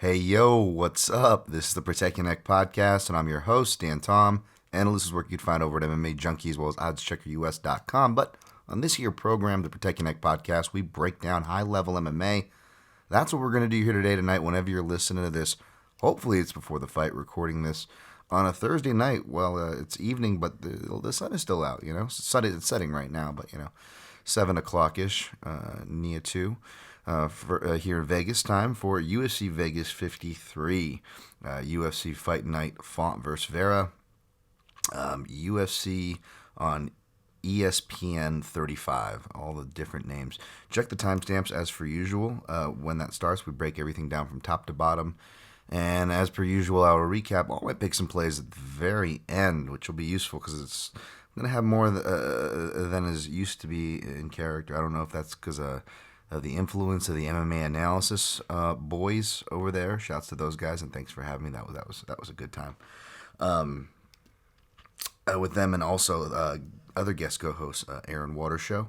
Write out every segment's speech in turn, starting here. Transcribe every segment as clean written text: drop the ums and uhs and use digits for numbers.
Hey, yo, what's up? This is the Protect Your Neck podcast, and I'm your host, Dan Tom. Analyst is work you'd find over at MMA Junkie as well as oddscheckerus.com. But on this here program, the Protect Your Neck podcast, we break down high-level MMA. That's what we're going to do here today, tonight, whenever you're listening to this. Hopefully it's before the fight, recording this on a Thursday night. Well, it's evening, but the sun is still out, It's setting right now, but, 7 o'clock-ish, near 2. Here in Vegas time for UFC Vegas 53, UFC Fight Night Font vs. Vera, UFC on ESPN 35, all the different names. Check the timestamps as per usual. When that starts, we break everything down from top to bottom. And as per usual, I will recap all my picks and plays at the very end, which will be useful because I'm going to have more than is used to be in character. I don't know if that's because of the influence of the MMA analysis boys over there. Shouts to those guys, and thanks for having me. That was a good time with them, and also other guest co-host Aaron Waters show.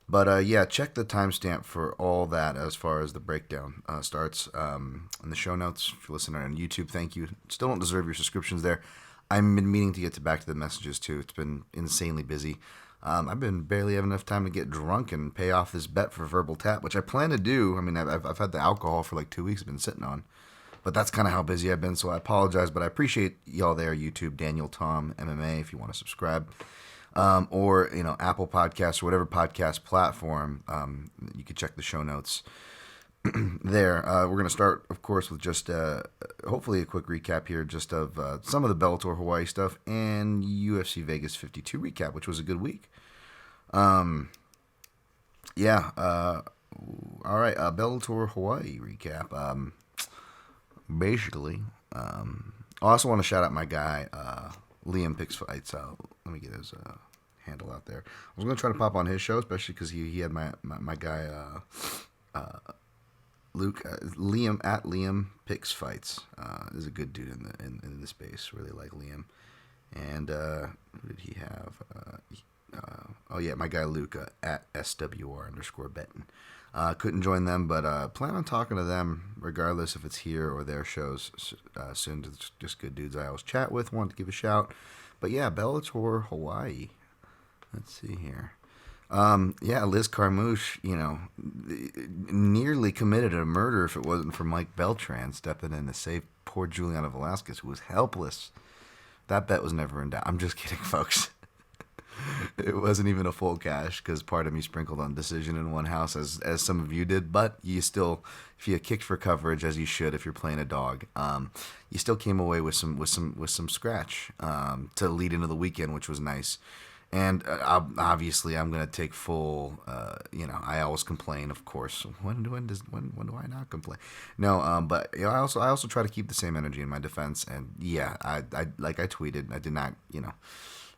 But yeah, check the timestamp for all that as far as the breakdown starts in the show notes. If you're listening on YouTube, thank you. Still don't deserve your subscriptions there. I've been meaning to get back to the messages too. It's been insanely busy. I've been barely having enough time to get drunk and pay off this bet for Verbal Tap, which I plan to do. I mean, I've had the alcohol for like 2 weeks I've been sitting on. But that's kind of how busy I've been, so I apologize. But I appreciate y'all there, YouTube, Daniel Tom MMA, if you want to subscribe. Or, Apple Podcasts or whatever podcast platform. You can check the show notes there. We're going to start, of course, with just hopefully a quick recap here just of some of the Bellator Hawaii stuff and UFC Vegas 52 recap, which was a good week. Yeah. All right. Bellator Hawaii recap. Basically, I also want to shout out my guy, Liam Picks Fights. Let me get his handle out there. I was going to try to pop on his show, especially because he had my guy, Luke, Liam at Liam Picks Fights. Is a good dude in the space. Really like Liam. And who did he have? My guy Luke at SWR_Benton. Couldn't join them, but plan on talking to them regardless if it's here or their shows soon. Just good dudes I always chat with. Wanted to give a shout. But yeah, Bellator Hawaii. Let's see here. Liz Carmouche, nearly committed a murder if it wasn't for Mike Beltran stepping in to save poor Juliana Velasquez, who was helpless. That bet was never in doubt. I'm just kidding, folks. It wasn't even a full cash because part of me sprinkled on decision in one house, as some of you did. But you still, if you kicked for coverage as you should, if you're playing a dog, you still came away with some scratch to lead into the weekend, which was nice. And obviously, I'm gonna take full. I always complain, of course. When do I not complain? No, but I also try to keep the same energy in my defense. And yeah, I like I tweeted, I did not,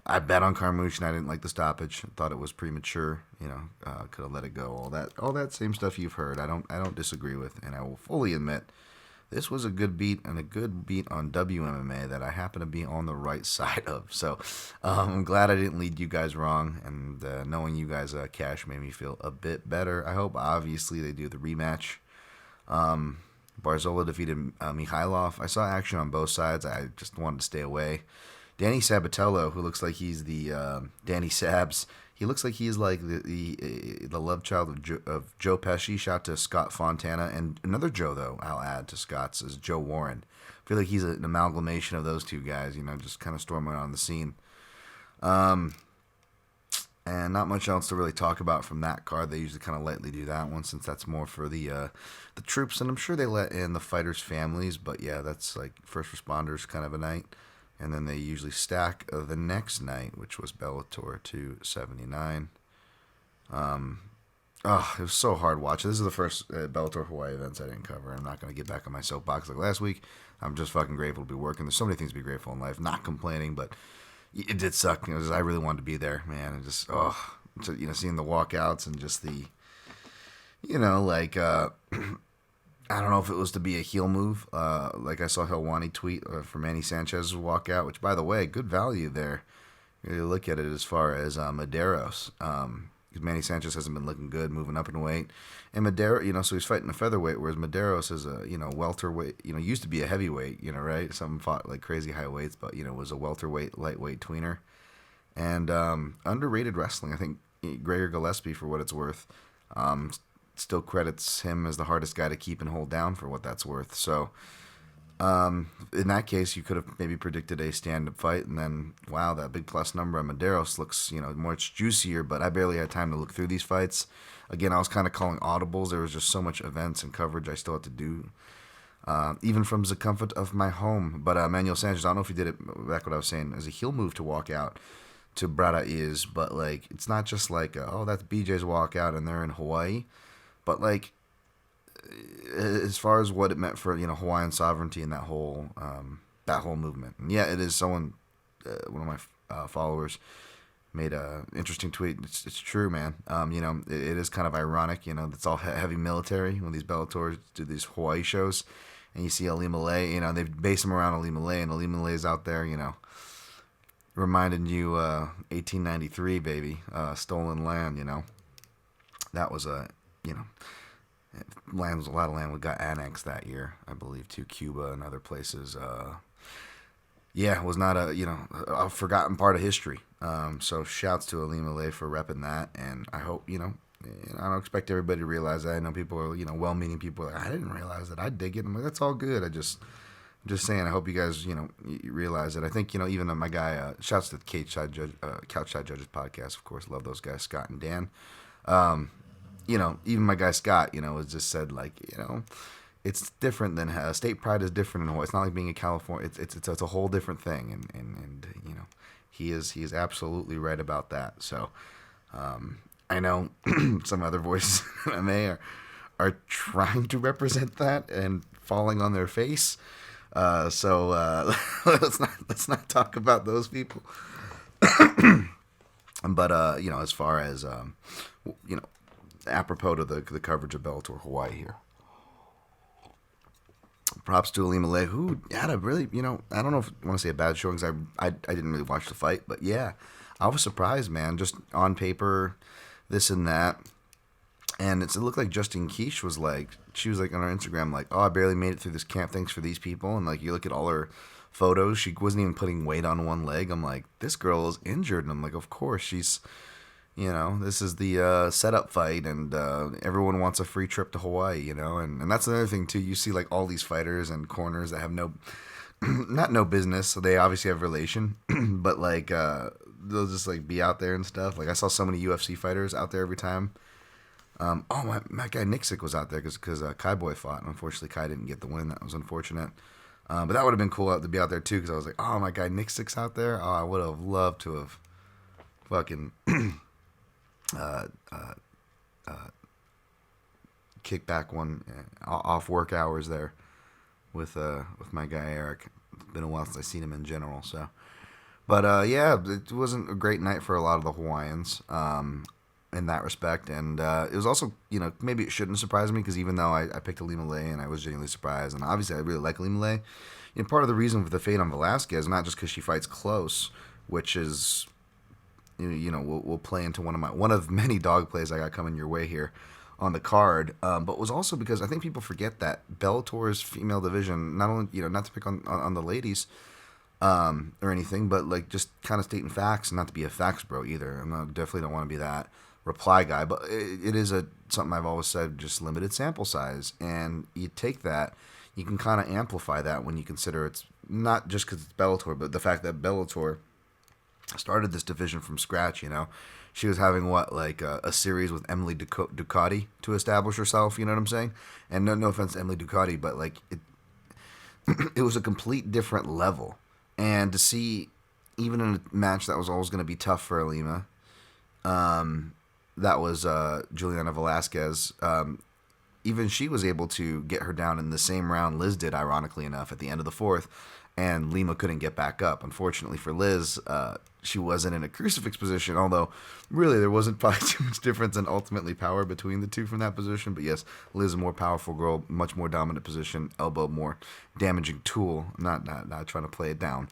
I bet on Carmouche and I didn't like the stoppage. Thought it was premature. Could have let it go. All that same stuff you've heard. I don't disagree with, and I will fully admit this was a good beat and a good beat on WMMA that I happen to be on the right side of. So I'm glad I didn't lead you guys wrong, and knowing you guys cash made me feel a bit better. I hope obviously they do the rematch. Barzola defeated Mikhailov. I saw action on both sides. I just wanted to stay away. Danny Sabatello, who looks like he's the Danny Sabs. He looks like he's like the love child of Joe Pesci. Shout to Scott Fontana, and another Joe though I'll add to Scott's is Joe Warren. I feel like he's an amalgamation of those two guys. Just kind of storming on the scene. And not much else to really talk about from that card. They usually kind of lightly do that one since that's more for the troops, and I'm sure they let in the fighters' families. But yeah, that's like first responders kind of a night. And then they usually stack the next night, which was Bellator 279. It was so hard watching. This is the first Bellator Hawaii events I didn't cover. I'm not going to get back on my soapbox like last week. I'm just fucking grateful to be working. There's so many things to be grateful in life. Not complaining, but it did suck. I really wanted to be there, man. And just, seeing the walkouts and just the, I don't know if it was to be a heel move. Like I saw Helwani tweet for Manny Sanchez's walkout, which, by the way, good value there. You look at it as far as Medeiros. because Manny Sanchez hasn't been looking good, moving up in weight. And Madero, so he's fighting a featherweight, whereas Medeiros is a, welterweight, used to be a heavyweight, right? Some fought like crazy high weights, but, was a welterweight, lightweight tweener. And underrated wrestling. I think Gregor Gillespie, for what it's worth, still credits him as the hardest guy to keep and hold down for what that's worth. So in that case, you could have maybe predicted a stand-up fight, and then, wow, that big plus number on Medeiros looks, much juicier, but I barely had time to look through these fights. Again, I was kind of calling audibles. There was just so much events and coverage I still had to do, even from the comfort of my home. But Manuel Sanchez, I don't know if he did it, back what I was saying, as a heel move to walk out to Brada is, but, like, it's not just like, that's BJ's walkout and they're in Hawaii, but, like, as far as what it meant for, Hawaiian sovereignty and that whole movement. And yeah, it is someone, one of my followers made a interesting tweet. It's true, man. It is kind of ironic, it's all heavy military when these Bellators do these Hawaii shows, and you see Ali Malay, they base them around Ali Malay, and Ali Malay's out there, reminding you 1893, baby, stolen land, that was a land was a lot of land we got annexed that year, I believe, to Cuba and other places. It was not a forgotten part of history. So shouts to Ali Malay for repping that, and I hope, I don't expect everybody to realize that. I know people are, well-meaning people are like, I didn't realize that. I dig it. I'm like, that's all good. I'm just saying, I hope you guys, you realize it. I think, even my guy, shouts to the Couch Side Judges podcast, of course, love those guys, Scott and Dan. Even my guy Scott, has just said, like, it's different than state pride is different in Hawaii. It's not like being in California. It's a whole different thing, and he is absolutely right about that. So I know some other voices in MMA are trying to represent that and falling on their face. So let's not talk about those people. But as far as apropos to the coverage of Bellator Hawaii here, props to Ali Malay, who had a really, I don't know if I want to say a bad showing, because I didn't really watch the fight, but yeah, I was surprised, man. Just on paper, this and that, and it looked like Justine Quiche was like, she was like on her Instagram, like, oh, I barely made it through this camp, thanks for these people, and like you look at all her photos, she wasn't even putting weight on one leg. I'm like, this girl is injured, and I'm like, of course she's. This is the setup fight, and everyone wants a free trip to Hawaii, and that's another thing, too. You see, like, all these fighters and corners that have not no business, so they obviously have relation, but, like, they'll just, like, be out there and stuff. Like, I saw so many UFC fighters out there every time. My guy Nixick was out there because Kai Boy fought, and unfortunately Kai didn't get the win. That was unfortunate. But that would have been cool to be out there, too, because I was like, oh, my guy Nixick's out there? Oh, I would have loved to have fucking... kick back one off work hours there with my guy Eric. It's been a while since I've seen him in general, so. But yeah, it wasn't a great night for a lot of the Hawaiians in that respect, and it was also, maybe it shouldn't surprise me, because even though I picked Ali Malay and I was genuinely surprised, and obviously I really like Ali Malay, part of the reason for the fate on Velasquez, not just because she fights close, which is... we'll play into one of many dog plays I got coming your way here on the card, but was also because I think people forget that Bellator's female division, not only, not to pick on the ladies or anything, but like just kind of stating facts, and not to be a facts bro either. Definitely don't want to be that reply guy, but it is something I've always said, just limited sample size, and you take that, you can kind of amplify that when you consider it's not just because it's Bellator, but the fact that Bellator started this division from scratch. She was having a series with Emily Ducati to establish herself, you know what I'm saying? And no offense to Emily Ducati, but like it was a complete different level. And to see, even in a match that was always going to be tough for Alima, that was Juliana Velasquez, even she was able to get her down in the same round Liz did, ironically enough, at the end of the fourth, and Lima couldn't get back up. Unfortunately for Liz, she wasn't in a crucifix position, although really there wasn't probably too much difference in ultimately power between the two from that position. But yes, Liz, a more powerful girl, much more dominant position, elbow more damaging tool. Not trying to play it down.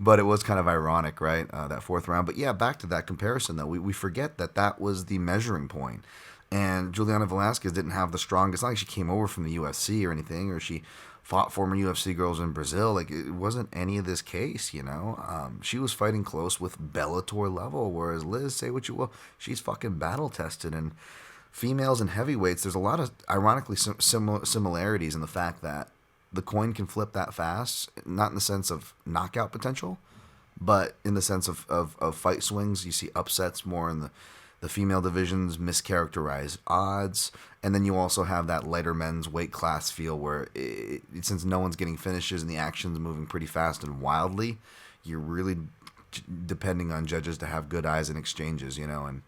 But it was kind of ironic, right? That fourth round. But yeah, back to that comparison, though. We forget that was the measuring point. And Juliana Velasquez didn't have the strongest. It's not like she came over from the UFC or anything, or she fought former UFC girls in Brazil. Like, it wasn't any of this case, you know? She was fighting close with Bellator level, whereas Liz, say what you will, she's fucking battle tested. And females and heavyweights, there's a lot of, ironically, similarities in the fact that the coin can flip that fast, not in the sense of knockout potential, but in the sense of fight swings. You see upsets more in the female divisions, mischaracterized odds, and then you also have that lighter men's weight class feel where, since no one's getting finishes and the action's moving pretty fast and wildly, you're really depending on judges to have good eyes and exchanges, you know, and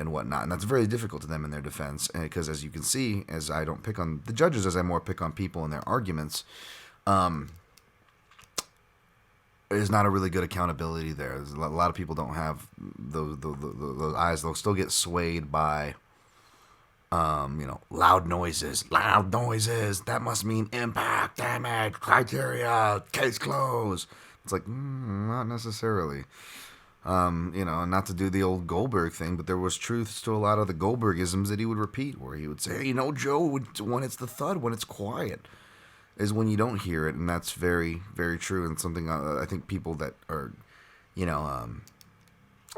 whatnot. And that's very difficult to them in their defense, because as you can see, as I don't pick on the judges, as I more pick on people and their arguments, there's not a really good accountability there. There's a lot of people don't have those eyes. They'll still get swayed by, loud noises. Loud noises. That must mean impact, damage, criteria, case closed. It's like, not necessarily. Not to do the old Goldberg thing, but there was truth to a lot of the Goldbergisms that he would repeat, where he would say, hey, Joe, when it's the thud, when it's quiet, is when you don't hear it, and that's very, very true, and something I think people that are,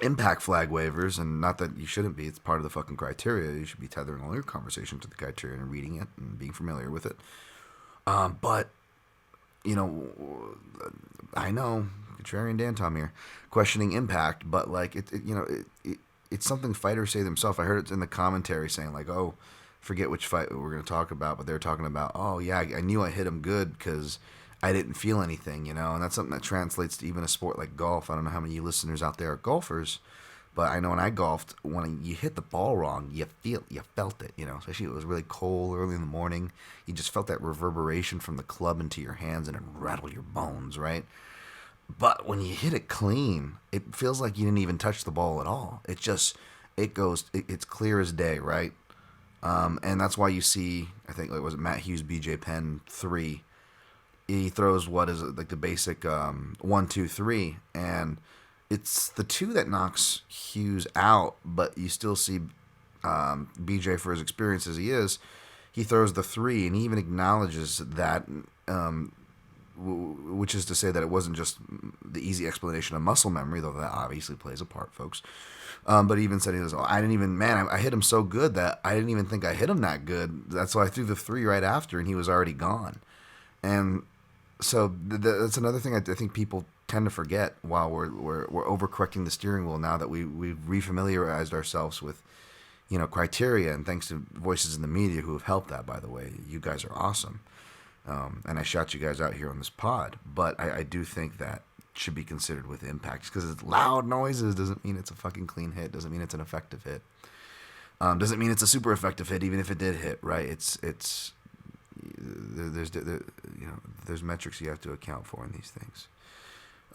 impact flag waivers, and not that you shouldn't be, it's part of the fucking criteria. You should be tethering all your conversation to the criteria and reading it and being familiar with it. But, I know, contrarian Dan Tom here, questioning impact, but like it's something fighters say themselves. I heard it in the commentary saying like, oh, forget which fight we're going to talk about, but they're talking about, oh yeah, I knew I hit him good because I didn't feel anything, and that's something that translates to even a sport like golf. I don't know how many of you listeners out there are golfers, but I know when I golfed, when you hit the ball wrong, you felt it, especially if it was really cold early in the morning. You just felt that reverberation from the club into your hands, and it rattled your bones, right? But when you hit it clean, it feels like you didn't even touch the ball at all. It's clear as day, right? And that's why you see, I think, was it Matt Hughes, BJ Penn 3? He throws what is it, like the basic 1, 2, 3, and it's the 2 that knocks Hughes out. But you still see BJ, for his experience as he is, he throws the 3, and he even acknowledges that. Which is to say that it wasn't just the easy explanation of muscle memory, though that obviously plays a part, folks. But he even said, he goes, oh, I hit him so good that I didn't even think I hit him that good. That's why I threw the 3 right after, and he was already gone. And so that's another thing I think people tend to forget while we're overcorrecting the steering wheel now that we've refamiliarized ourselves with, criteria, and thanks to voices in the media who have helped that, by the way. You guys are awesome. And I shout you guys out here on this pod, but I do think that should be considered with impact, because it's loud noises doesn't mean it's a fucking clean hit, doesn't mean it's an effective hit, doesn't mean it's a super effective hit, even if it did hit, right? There's metrics you have to account for in these things.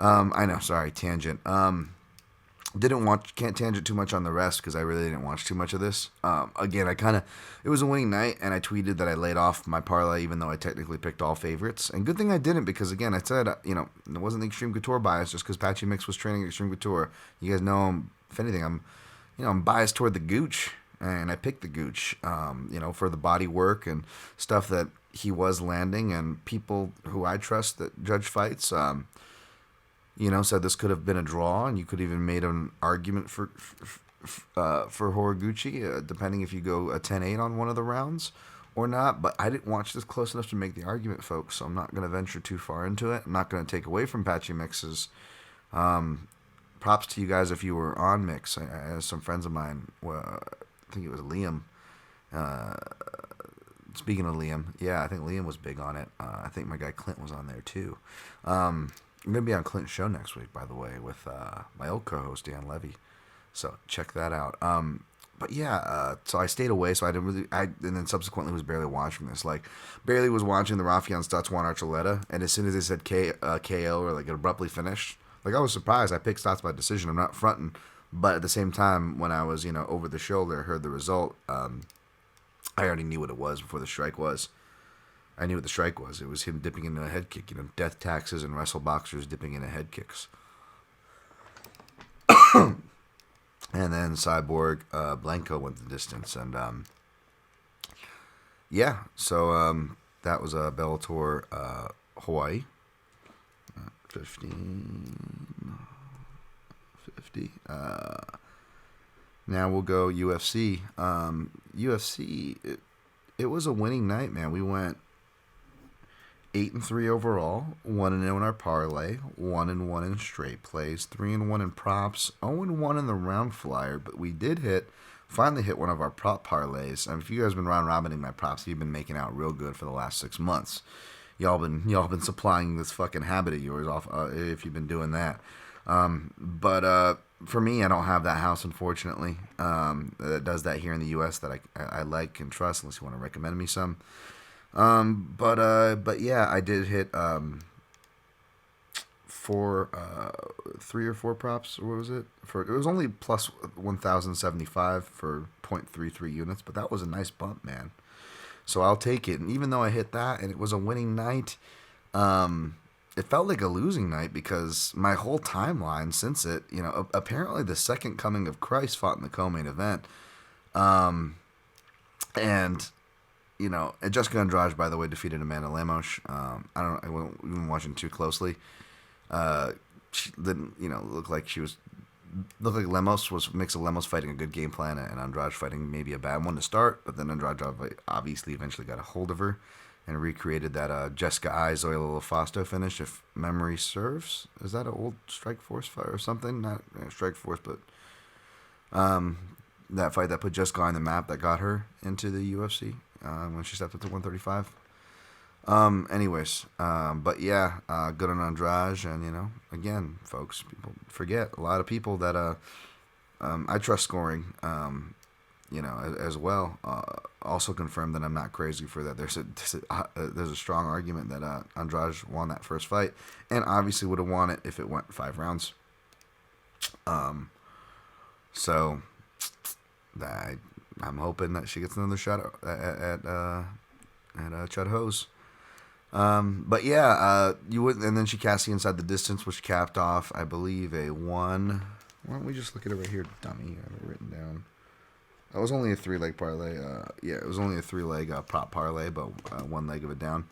I know, sorry, tangent. Can't tangent too much on the rest because I really didn't watch too much of this. Again, it was a winning night, and I tweeted that I laid off my parlay even though I technically picked all favorites. And good thing I didn't, because again, I said, it wasn't the Extreme Couture bias just because Patchy Mix was training Extreme Couture. You guys know, if anything, I'm biased toward the Gooch, and I picked the Gooch, for the body work and stuff that he was landing, and people who I trust that judge fights, said this could have been a draw, and you could even made an argument for Horiguchi, depending if you go a 10-8 on one of the rounds or not. But I didn't watch this close enough to make the argument, folks, so I'm not going to venture too far into it. I'm not going to take away from Patchy Mix's. Props to you guys if you were on Mix. I had some friends of mine, I think it was Liam. Speaking of Liam, yeah, I think Liam was big on it. I think my guy Clint was on there too. I'm going to be on Clinton's show next week, by the way, with my old co-host, Dan Levy. So check that out. But yeah, so I stayed away, so I didn't really, and then subsequently was barely watching this. Like, barely was watching the Rafion Stutz Juan Archuleta, and as soon as they said KO, or like it abruptly finished, like I was surprised. I picked Stutz by decision. I'm not fronting. But at the same time, when I was, over the shoulder, heard the result, I already knew what it was before the strike was. I knew what the strike was. It was him dipping into a head kick. Death taxes and wrestle boxers dipping into head kicks. And then Cyborg Blanco went the distance. And yeah, so that was Bellator Hawaii. 15, 50. Now we'll go UFC. UFC, it was a winning night, man. We went 8-3 overall, 1-0 in our parlay, 1-1 in straight plays, 3-1 in props, 0-1 in the round flyer. But we did finally hit one of our prop parlays. If you guys have been round robining my props, you've been making out real good for the last 6 months. Y'all been supplying this fucking habit of yours off if you've been doing that. But for me, I don't have that house, unfortunately. That does that here in the U.S. that I like and trust, unless you want to recommend me some. But yeah, I did hit 3 or 4 props. Or what was it? It was only plus 1,075 for 0.33 units, but that was a nice bump, man. So I'll take it. And even though I hit that and it was a winning night, it felt like a losing night because my whole timeline since it, apparently the second coming of Christ fought in the co-main event. And Jessica Andrade, by the way, defeated Amanda Lemos. I wasn't even watching too closely. She didn't, look like Lemos was a mix of Lemos fighting a good game plan and Andrade fighting maybe a bad one to start, but then Andrade obviously eventually got a hold of her and recreated that Jessica I, Zoila LaFausto finish, if memory serves. Is that an old Strikeforce fight or something? Not Strikeforce, but that fight that put Jessica on the map that got her into the UFC when she stepped up to 135. But yeah, good on Andrade, and again, folks, people forget, a lot of people that I trust scoring, as well, also confirmed that I'm not crazy for that. There's a strong argument that Andrade won that first fight, and obviously would have won it if it went 5 rounds. So that I'm hoping that she gets another shot at Chud Hose. But yeah, you would, and then she cast the inside the distance, which capped off, I believe, a 1. Why don't we just look at it right here, dummy? I have it written down. It was only a 3-leg parlay. Yeah, it was only a 3-leg prop parlay, but 1 leg of it down.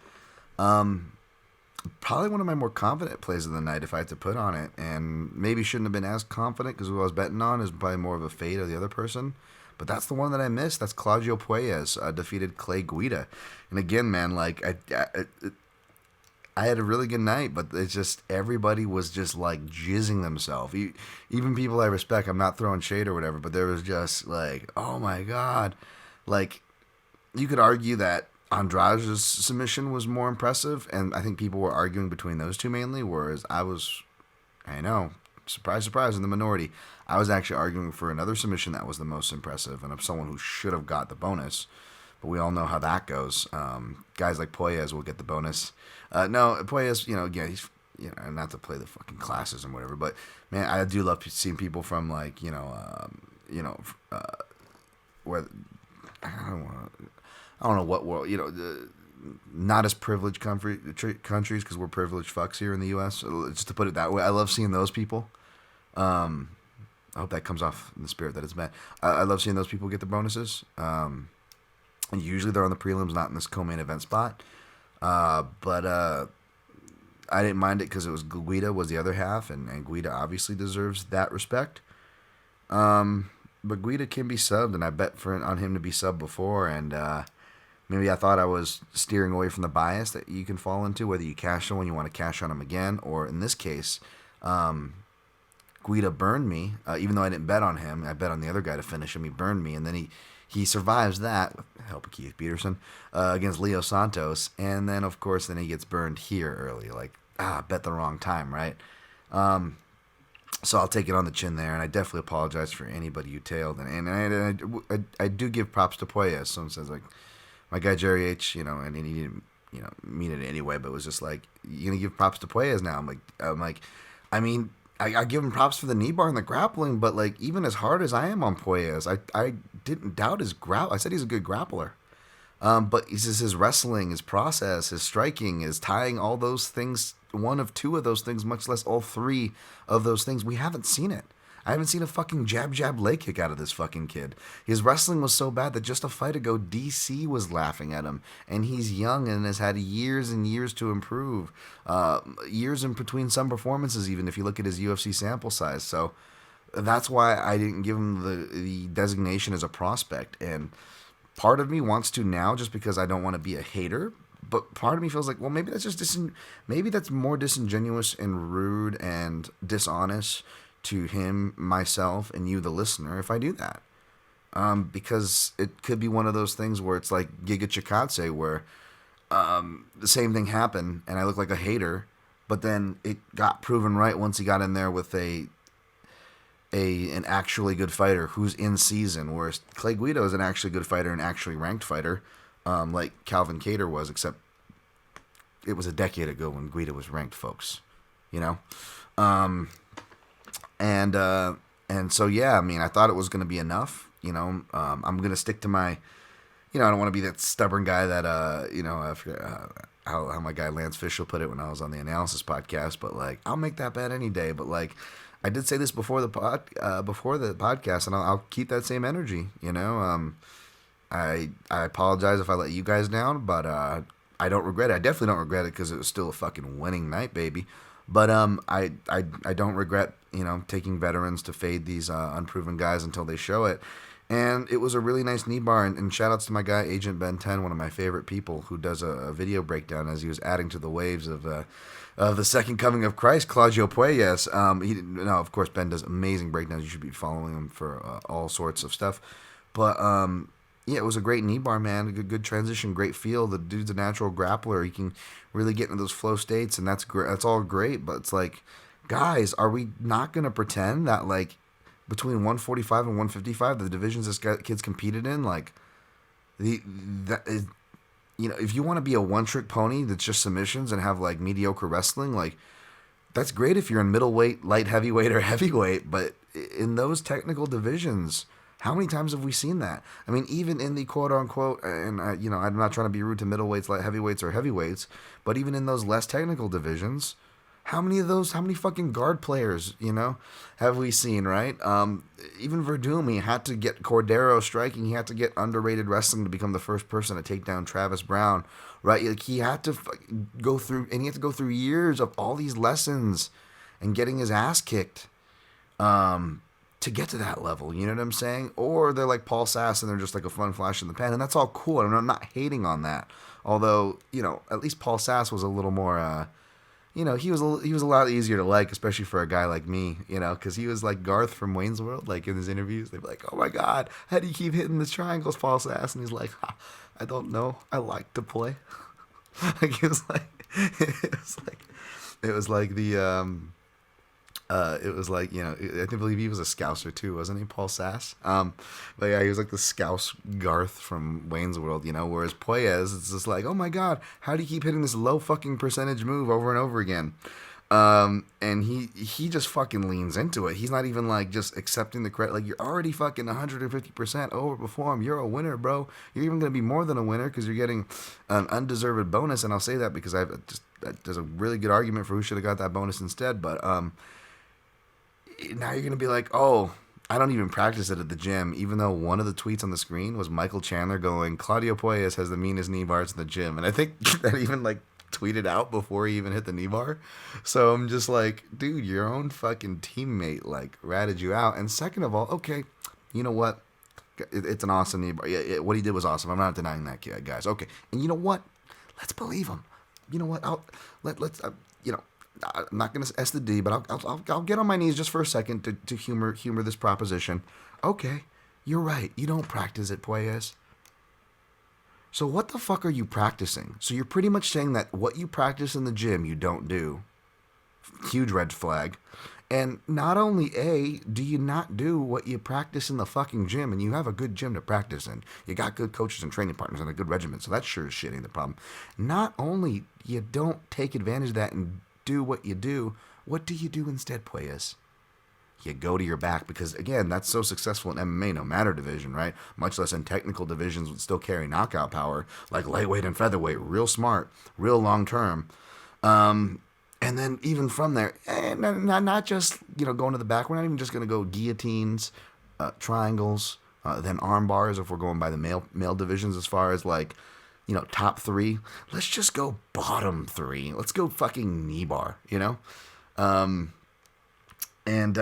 Probably one of my more confident plays of the night if I had to put on it, and maybe shouldn't have been as confident because what I was betting on is probably more of a fade of the other person. But that's the one that I missed. That's Claudio Puelles defeated Clay Guida. And again, man, like I had a really good night, but it's just everybody was just like jizzing themselves. Even people I respect, I'm not throwing shade or whatever, but there was just like, oh my God. Like, you could argue that Andrade's submission was more impressive, and I think people were arguing between those two mainly, whereas I know, surprise, surprise, in the minority. I was actually arguing for another submission that was the most impressive, and of someone who should have got the bonus. But we all know how that goes. Guys like Puelles will get the bonus. No, Puelles, again, he's, not to play the fucking classes and whatever, but man, I do love seeing people from like, where I don't know what world, not as privileged countries because we're privileged fucks here in the U.S. Just to put it that way, I love seeing those people. I hope that comes off in the spirit that it's meant. I love seeing those people get the bonuses. And usually they're on the prelims, not in this co-main event spot. But I didn't mind it because it was Guida was the other half, and Guida obviously deserves that respect. But Guida can be subbed, and I bet on him to be subbed before, and maybe I thought I was steering away from the bias that you can fall into, whether you cash on when you want to cash on him again, or in this case, Guida burned me, even though I didn't bet on him. I bet on the other guy to finish him. He burned me, and then he survives that, with the help of Keith Peterson, against Leo Santos, and then, of course, then he gets burned here early. Like, bet the wrong time, right? So I'll take it on the chin there, and I definitely apologize for anybody you tailed. And I do give props to Puelles. Someone says, like, my guy Jerry H., and he didn't, mean it anyway, but it was just like, you're going to give props to Puelles now? I give him props for the knee bar and the grappling, but like, even as hard as I am on Puelles, I didn't doubt his grapple. I said he's a good grappler. But he says his wrestling, his process, his striking, his tying, all those things, one of two of those things, much less all three of those things, we haven't seen it. I haven't seen a fucking jab leg kick out of this fucking kid. His wrestling was so bad that just a fight ago, DC was laughing at him. And he's young and has had years and years to improve. Years in between some performances, even if you look at his UFC sample size. So that's why I didn't give him the designation as a prospect. And part of me wants to now just because I don't want to be a hater. But part of me feels like, well, maybe that's just maybe that's more disingenuous and rude and dishonest to him, myself, and you, the listener, if I do that. Because it could be one of those things where it's like Giga Chikadze, where the same thing happened, and I look like a hater, but then it got proven right once he got in there with an actually good fighter who's in season, whereas Clay Guida is an actually good fighter, an actually ranked fighter, like Calvin Kattar was, except it was a decade ago when Guida was ranked, folks. You know? And so, yeah, I mean, I thought it was going to be enough, you know. I'm going to stick to my, you know, I don't want to be that stubborn guy that, you know, I forget how my guy Lance Fishel put it when I was on the Analysis podcast, but, like, I'll make that bet any day. But, like, I did say this before the podcast, and I'll keep that same energy, you know. I apologize if I let you guys down, but I don't regret it. I definitely don't regret it because it was still a fucking winning night, baby. But I don't regret, you know, taking veterans to fade these unproven guys until they show it. And it was a really nice knee bar. And shout outs to my guy, Agent Ben 10, one of my favorite people, who does a video breakdown as he was adding to the waves of the second coming of Christ, Claudio Puelles. Of course, Ben does amazing breakdowns. You should be following him for all sorts of stuff. But yeah, it was a great knee bar, man. Good transition, great feel. The dude's a natural grappler. He can really get into those flow states, and that's great. That's all great. But it's like, guys, are we not going to pretend that, like, between 145 and 155, the divisions this kid's competed in, like, that is, you know, if you want to be a one-trick pony that's just submissions and have, like, mediocre wrestling, like, that's great if you're in middleweight, light heavyweight, or heavyweight. But in those technical divisions, how many times have we seen that? I mean, even in the quote-unquote, and, you know, I'm not trying to be rude to middleweights, light heavyweights, or heavyweights, but even in those less technical divisions, how many fucking guard players, you know, have we seen, right? Even Verdum, he had to get Cordero striking. He had to get underrated wrestling to become the first person to take down Travis Brown, right? Like, he had to go through, and he had to go through years of all these lessons and getting his ass kicked. To get to that level, you know what I'm saying? Or they're like Paul Sass and they're just like a fun flash in the pan, and that's all cool. And I'm not hating on that. Although, you know, at least Paul Sass was a little more, you know, he was a lot easier to like, especially for a guy like me, you know, because he was like Garth from Wayne's World. Like, in his interviews, they'd be like, "Oh my God, how do you keep hitting the triangles, Paul Sass?" And he's like, "I don't know. I like to play." Like, it was like the it was like, you know, I believe he was a Scouser too, wasn't he, Paul Sass? But yeah, he was like the Scouse Garth from Wayne's World, you know, whereas Puelles, it's just like, oh my God, how do you keep hitting this low fucking percentage move over and over again? And he just fucking leans into it. He's not even like just accepting the credit. Like, you're already fucking 150% overperform. You're a winner, bro. You're even going to be more than a winner because you're getting an undeserved bonus. And I'll say that because there's a really good argument for who should have got that bonus instead. But, now you're going to be like, oh, I don't even practice it at the gym, even though one of the tweets on the screen was Michael Chandler going, Claudio Puelles has the meanest knee bars in the gym. And I think that even, like, tweeted out before he even hit the knee bar. So I'm just like, dude, your own fucking teammate, like, ratted you out. And second of all, okay, you know what? It's an awesome knee bar. Yeah, what he did was awesome. I'm not denying that, guys. Okay. And you know what? Let's believe him. You know what? Let's you know, I'm not going to S the D, but I'll get on my knees just for a second to humor this proposition. Okay, you're right. You don't practice it, Puelles. So what the fuck are you practicing? So you're pretty much saying that what you practice in the gym, you don't do. Huge red flag. And not only do you not do what you practice in the fucking gym, and you have a good gym to practice in. You got good coaches and training partners and a good regimen, so that sure as shit ain't the problem. Not only you don't take advantage of that and do what you do, what do you do instead, Puelles? you go to your back because, again, that's so successful in MMA, no matter division, right? Much less in technical divisions would still carry knockout power, like lightweight and featherweight, real smart, real long term. And then even from there, not just, going to the back. We're not even just going to go guillotines, triangles, then arm bars if we're going by the male divisions as far as like, top three. Let's just go bottom three. Let's go fucking knee bar, And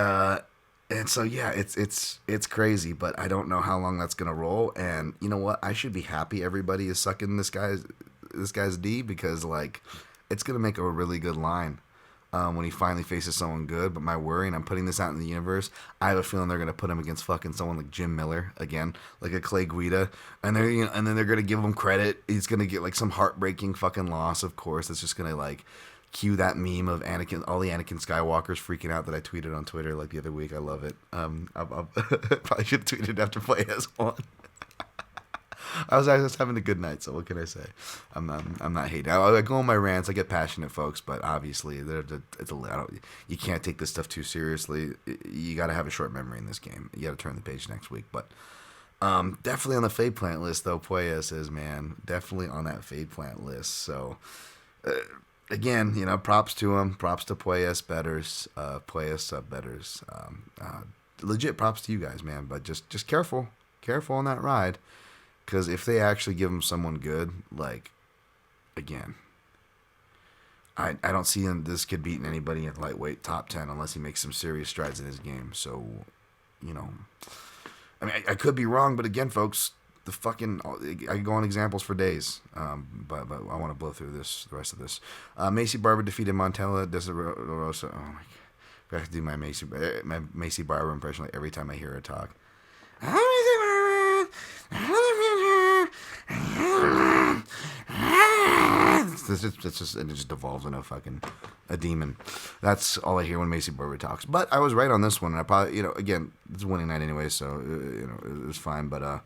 so yeah, it's crazy, but I don't know how long that's gonna roll. And you know what? I should be happy everybody is sucking this guy's D, because like it's gonna make a really good line when he finally faces someone good. But my worry, and I'm putting this out in the universe, I have a feeling they're gonna put him against fucking someone like Jim Miller again, like a Clay Guida, and and then they're gonna give him credit. He's gonna get like some heartbreaking fucking loss, of course. That's just gonna like cue that meme of Anakin, all the Anakin Skywalkers freaking out that I tweeted on Twitter like the other week. I love it. I'll probably should have tweeted after play as one. I was just having a good night, so what can I say? I'm not hating. I go on my rants. I get passionate, folks, but obviously you can't take this stuff too seriously. You got to have a short memory in this game. You got to turn the page next week. But definitely on the fade plant list, though. Puelles is, man, definitely on that fade plant list. So again, props to him. Props to Puelles betters, Puelles sub betters. Legit props to you guys, man. But just careful on that ride. Because if they actually give him someone good, like, again, I don't see this kid beating anybody in lightweight top 10 unless he makes some serious strides in his game. So, I mean, I could be wrong, but again, folks, I could go on examples for days, but I want to blow through the rest of this. Macy Barber defeated Montella Desarosa. Oh, my God. I have to do my Macy Barber impression like every time I hear her talk. It just devolves into a demon. That's all I hear when Macy Barber talks. But I was right on this one, and I probably, again, it's a winning night anyway, so it was fine. But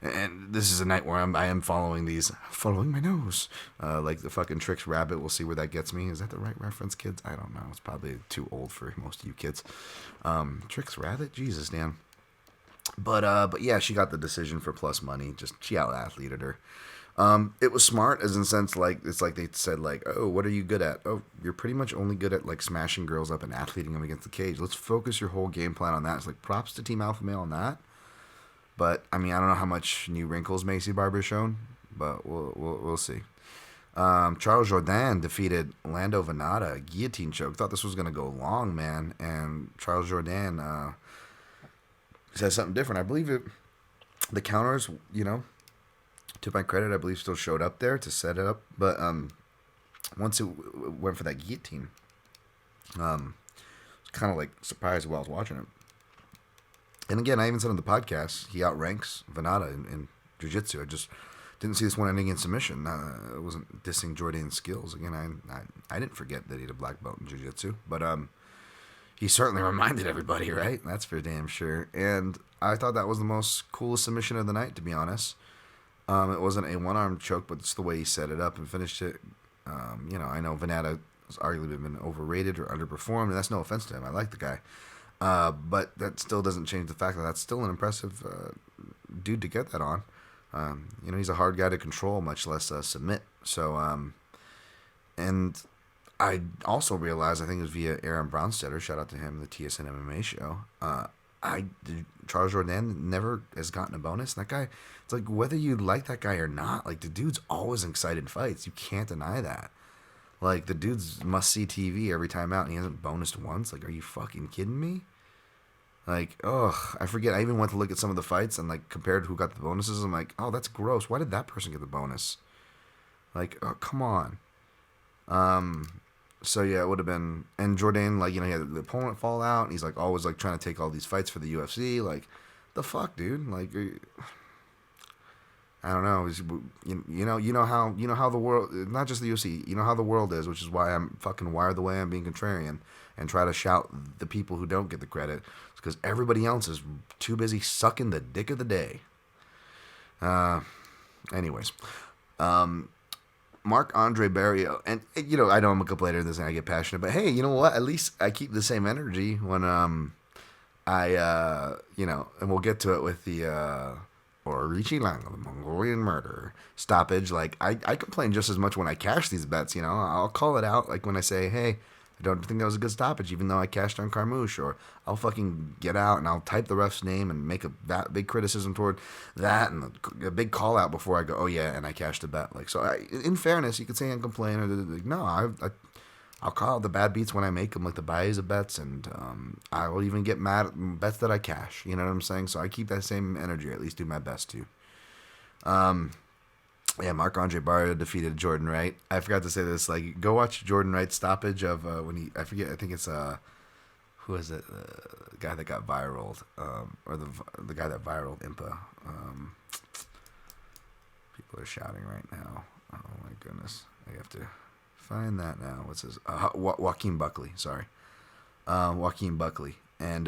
and this is a night where I am following my nose, like the fucking Tricks Rabbit. We'll see where that gets me. Is that the right reference, kids? I don't know. It's probably too old for most of you kids. Tricks Rabbit, Jesus, Dan. But yeah, she got the decision for plus money. Just she out-athleted her. It was smart, as in sense, like, it's like they said, like, oh, what are you good at? Oh, you're pretty much only good at, like, smashing girls up and athleting them against the cage. Let's focus your whole game plan on that. It's like, props to Team Alpha Male on that. But, I mean, I don't know how much new wrinkles Macy Barber's shown, but we'll see. Charles Jourdain defeated Lando Venata, guillotine choke. Thought this was going to go long, man. And Charles Jourdain says something different. I believe the counters, to my credit, I believe still showed up there to set it up. But once it went for that guillotine, I was kind of like surprised while I was watching it. And again, I even said on the podcast, he outranks Venata in jiu-jitsu. I just didn't see this one ending in submission. I wasn't dissing Jourdain's skills. Again, I didn't forget that he had a black belt in jiu-jitsu. But he certainly reminded everybody, right? That's for damn sure. And I thought that was the most coolest submission of the night, to be honest. It wasn't a one-arm choke, but it's the way he set it up and finished it. I know Venata has arguably been overrated or underperformed, and that's no offense to him. I like the guy. But that still doesn't change the fact that that's still an impressive dude to get that on. He's a hard guy to control, much less submit. So, and I also realized, I think it was via Aaron Brownstetter, shout out to him, the TSN MMA show, Charles Jourdain never has gotten a bonus. And that guy, it's like, whether you like that guy or not, like, the dude's always in excited fights. You can't deny that. Like, the dude's must-see TV every time out, and he hasn't bonused once. Like, are you fucking kidding me? Like, I forget. I even went to look at some of the fights and, like, compared who got the bonuses. I'm like, oh, that's gross. Why did that person get the bonus? Like, oh, come on. So, yeah, it would have been... And Jourdain, like, he had the opponent fall out, and he's, like, always, like, trying to take all these fights for the UFC. Like, the fuck, dude? Like, I don't know. You know how the world... Not just the UFC. You know how the world is, which is why I'm fucking wired the way I'm being contrarian and try to shout the people who don't get the credit. It's because everybody else is too busy sucking the dick of the day. Anyways. Marc-Andre Barrios, and I know I'm a couple later in this and I get passionate, but hey, you know what? At least I keep the same energy when and we'll get to it with the or Richie Lang, the Mongolian murderer stoppage. Like I complain just as much when I cash these bets. I'll call it out like when I say, hey, I don't think that was a good stoppage, even though I cashed on Carmouche, or I'll fucking get out and I'll type the ref's name and make that big criticism toward that and a big call out before I go, oh yeah, and I cashed a bet. Like, so in fairness, you could say I complain, or like, no, I'll call out the bad beats when I make them, like the buys of bets, and I will even get mad at bets that I cash. You know what I'm saying? So I keep that same energy, or at least do my best to. Yeah, Marc-Andre Barria defeated Jordan Wright. I forgot to say this. Like, go watch Jordan Wright's stoppage of I think it's who is it? The guy that got viral, or the guy that viraled Impa. People are shouting right now. Oh my goodness, I have to find that now. What's his? Joaquin Buckley. Sorry, Joaquin Buckley. And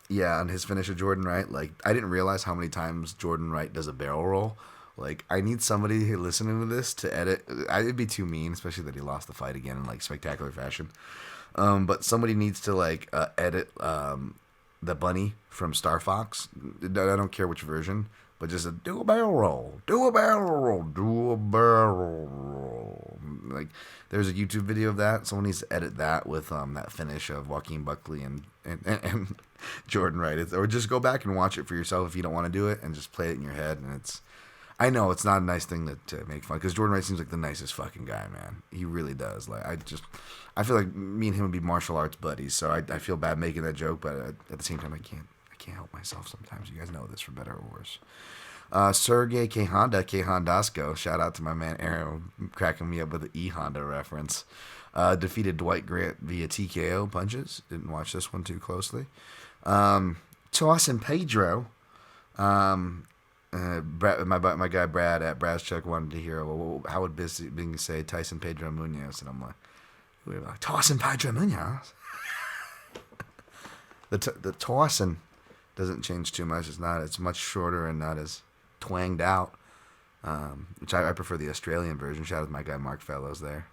yeah, on his finish of Jordan Wright, like I didn't realize how many times Jordan Wright does a barrel roll. Like, I need somebody listening to this to edit. It'd be too mean, especially that he lost the fight again in, like, spectacular fashion. But somebody needs to, like, edit the bunny from Star Fox. I don't care which version, but just do a barrel roll. Do a barrel roll. Do a barrel roll. Like, there's a YouTube video of that. Someone needs to edit that with that finish of Joaquin Buckley and Jordan Wright. Or just go back and watch it for yourself if you don't want to do it, and just play it in your head, and I know it's not a nice thing to make fun, because Jordan Wright seems like the nicest fucking guy, man. He really does. Like, I feel like me and him would be martial arts buddies, so I feel bad making that joke, but at the same time, I can't help myself sometimes. You guys know this, for better or worse. Sergey K. Hondasko, shout out to my man Aaron, cracking me up with the E Honda reference. Defeated Dwight Grant via TKO punches. Didn't watch this one too closely. Tyson Pedro. My guy Brad at Brazchuk wanted to hear, well, how would Bing say Tyson Pedro Munoz? And I'm like, Tyson Pedro Munoz? the Tyson doesn't change too much. It's much shorter and not as twanged out, which I prefer the Australian version. Shout out to my guy Mark Fellows there.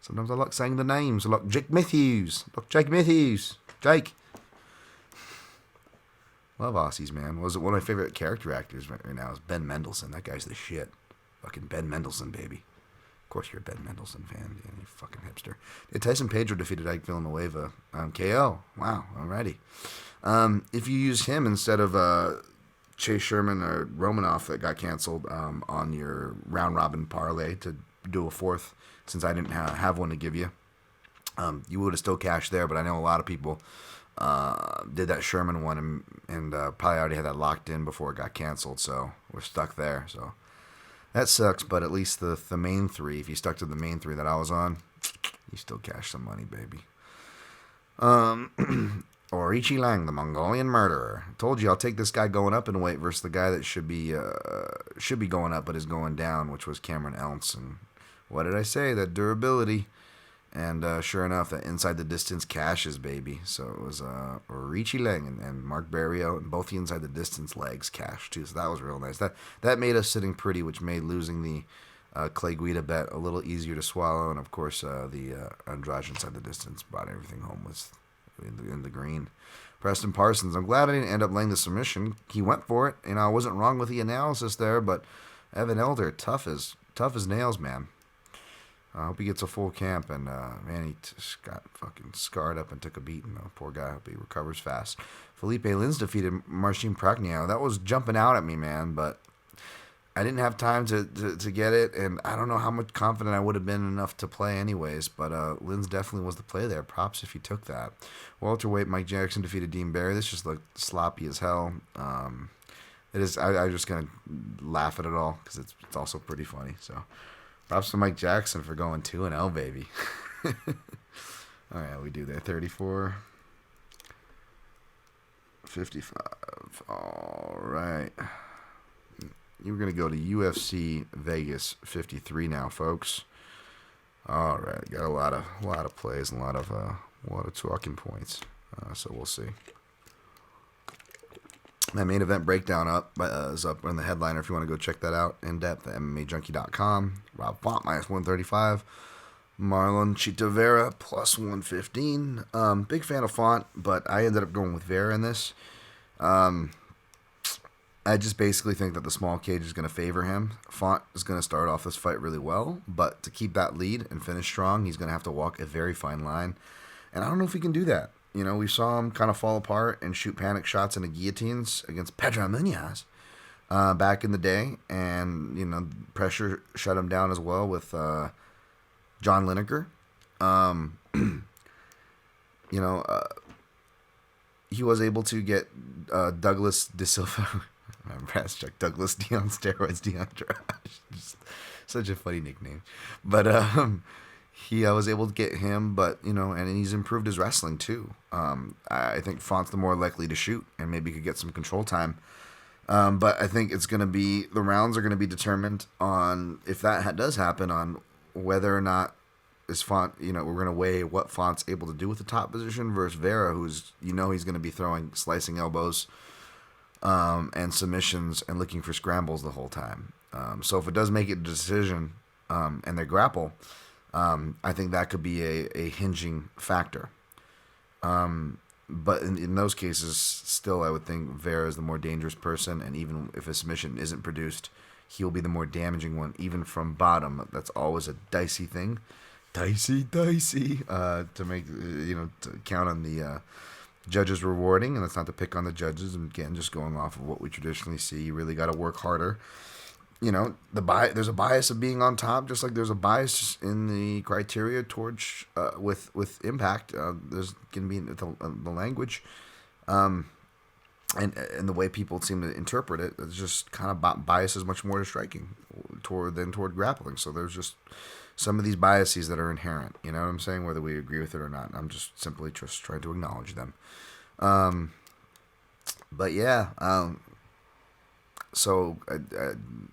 Sometimes I like saying the names. I like Jake Matthews. Jake. Love Aussies, man. One of my favorite character actors right now is Ben Mendelsohn. That guy's the shit. Fucking Ben Mendelsohn, baby. Of course you're a Ben Mendelsohn fan, you fucking hipster. Tyson Pedro defeated Ike Villanueva KO. Wow, alrighty. If you use him instead of Chase Sherman or Romanoff that got canceled on your round robin parlay to do a fourth, since I didn't have one to give you, you would have still cashed there. But I know a lot of people did that Sherman one and probably already had that locked in before it got canceled, so we're stuck there. So that sucks, but at least the main three, if you stuck to the main three that I was on, you still cash some money, baby. Orichi Lang, the Mongolian murderer. Told you I'll take this guy going up in weight versus the guy that should be going up but is going down, which was Cameron Else. And what did I say? That durability. And sure enough, that inside the distance cashes, baby. So it was Richie Lang and Mark Barrio, and both the inside the distance legs cashed too. So that was real nice. That made us sitting pretty, which made losing the Clay Guida bet a little easier to swallow. And of course, the Andrade inside the distance brought everything home with in the green. Preston Parsons. I'm glad I didn't end up laying the submission. He went for it. I wasn't wrong with the analysis there, but Evan Elder, tough as nails, man. I hope he gets a full camp, and man, he just got fucking scarred up and took a beating. Poor guy. Hope he recovers fast. Felipe Lins defeated Marcin Prachnio. That was jumping out at me, man, but I didn't have time to get it, and I don't know how much confident I would have been enough to play anyways, but Lins definitely was the play there. Props if he took that. Welterweight Mike Jackson defeated Dean Barry. This just looked sloppy as hell. It is. I'm just going to laugh at it all because it's also pretty funny, so... Props to Mike Jackson for going 2-0, baby. All right, we do that. 34. 55. All right. You're going to go to UFC Vegas 53 now, folks. All right. Got a lot of plays and a lot of talking points. So we'll see. My main event breakdown is up on the headliner if you want to go check that out in depth at MMAJunkie.com. Rob Font, -135. Marlon Chito Vera plus 115. Big fan of Font, but I ended up going with Vera in this. I just basically think that the small cage is going to favor him. Font is going to start off this fight really well, but to keep that lead and finish strong, he's going to have to walk a very fine line. And I don't know if he can do that. You know, we saw him kind of fall apart and shoot panic shots into guillotines against Pedro Munoz back in the day. And, you know, pressure shut him down as well with John Lineker. You know, he was able to get Douglas De Silva. Check Douglas D on steroids, D on Just such a funny nickname. But he was able to get him, but, you know, and he's improved his wrestling too. I think Font's the more likely to shoot and maybe could get some control time. But I think it's going to be, the rounds are going to be determined on, if that does happen, on whether or not is Font, you know, we're going to weigh what Font's able to do with the top position versus Vera, who's, you know, he's going to be throwing slicing elbows and submissions and looking for scrambles the whole time. So if it does make it a decision and they grapple, I think that could be a hinging factor. But in those cases, still, I would think Vera is the more dangerous person, and even if a submission isn't produced, he'll be the more damaging one, even from bottom. That's always a dicey thing. Dicey, to make, you know, to count on the judges rewarding, and that's not to pick on the judges. And again, just going off of what we traditionally see, you really got to work harder. You know, there's a bias of being on top, just like there's a bias in the criteria towards with Impact. There's going to be the language, and the way people seem to interpret it. It's just kind of bias is much more striking toward grappling. So there's just some of these biases that are inherent. You know what I'm saying? Whether we agree with it or not, I'm just simply just trying to acknowledge them. But yeah. So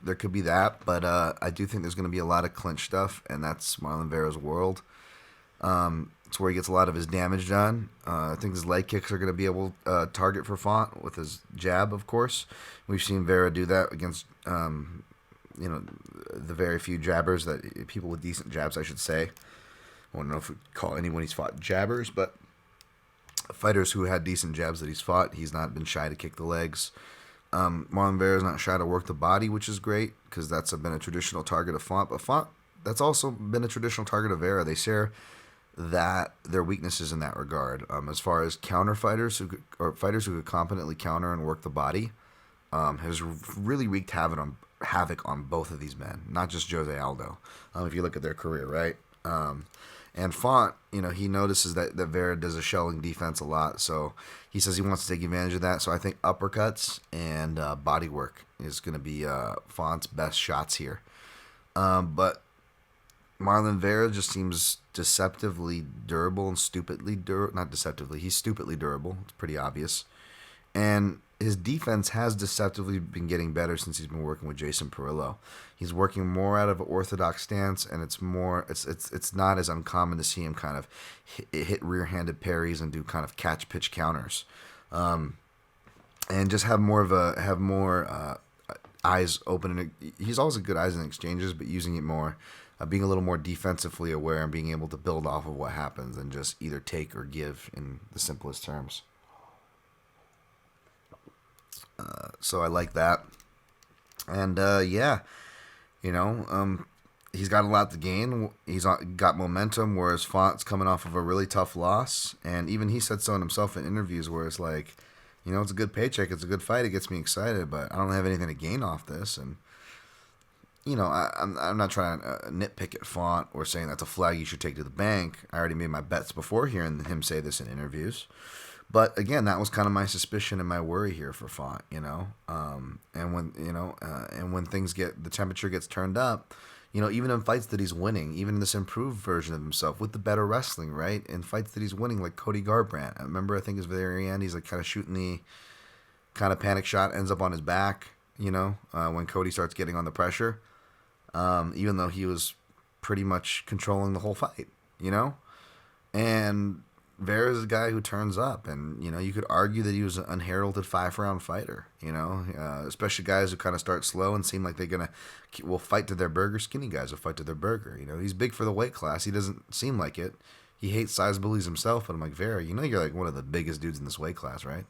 there could be that, but I do think there's going to be a lot of clinch stuff, and that's Marlon Vera's world. It's where he gets a lot of his damage done. I think his leg kicks are going to be able to target for Font with his jab, of course. We've seen Vera do that against, you know, the very few jabbers, that people with decent jabs, I should say. I don't know if we call anyone he's fought jabbers, but fighters who had decent jabs that he's fought, he's not been shy to kick the legs. Marlon Vera's not shy to work the body, which is great, because that's been a traditional target of Font. But Font, that's also been a traditional target of Vera. They share that their weaknesses in that regard. As far as counter fighters or fighters who could competently counter and work the body, has really wreaked havoc on both of these men, not just Jose Aldo. If you look at their career, right? And Font, you know, he notices that Vera does a shelling defense a lot, so he says he wants to take advantage of that. So I think uppercuts and body work is going to be Font's best shots here. But Marlon Vera just seems deceptively durable and stupidly durable. Not deceptively, he's stupidly durable. It's pretty obvious. And his defense has deceptively been getting better since he's been working with Jason Perillo. He's working more out of an orthodox stance, and it's not as uncommon to see him kind of hit rear-handed parries and do kind of catch pitch counters, and just have more eyes open. He's always a good eyes in exchanges, but using it more, being a little more defensively aware and being able to build off of what happens and just either take or give in the simplest terms. So I like that. And, yeah, you know, he's got a lot to gain. He's got momentum, whereas Font's coming off of a really tough loss. And even he said so in himself in interviews where it's like, you know, it's a good paycheck. It's a good fight. It gets me excited, but I don't have anything to gain off this. And, you know, I'm not trying to nitpick at Font or saying that's a flag you should take to the bank. I already made my bets before hearing him say this in interviews. But again, that was kind of my suspicion and my worry here for Font, you know. And when things the temperature gets turned up, you know, even in fights that he's winning, even in this improved version of himself with the better wrestling, right? In fights that he's winning, like Cody Garbrandt. I remember, I think it's very end, he's like kind of shooting the kind of panic shot, ends up on his back, you know, when Cody starts getting on the pressure, even though he was pretty much controlling the whole fight, you know. And Vera's a guy who turns up, and you could argue that he was an unheralded 5-round fighter. Especially guys who kind of start slow and seem like they're will fight to their burger. Skinny guys will fight to their burger. He's big for the weight class. He doesn't seem like it. He hates size bullies himself, but I'm like, Vera, you're like one of the biggest dudes in this weight class, right?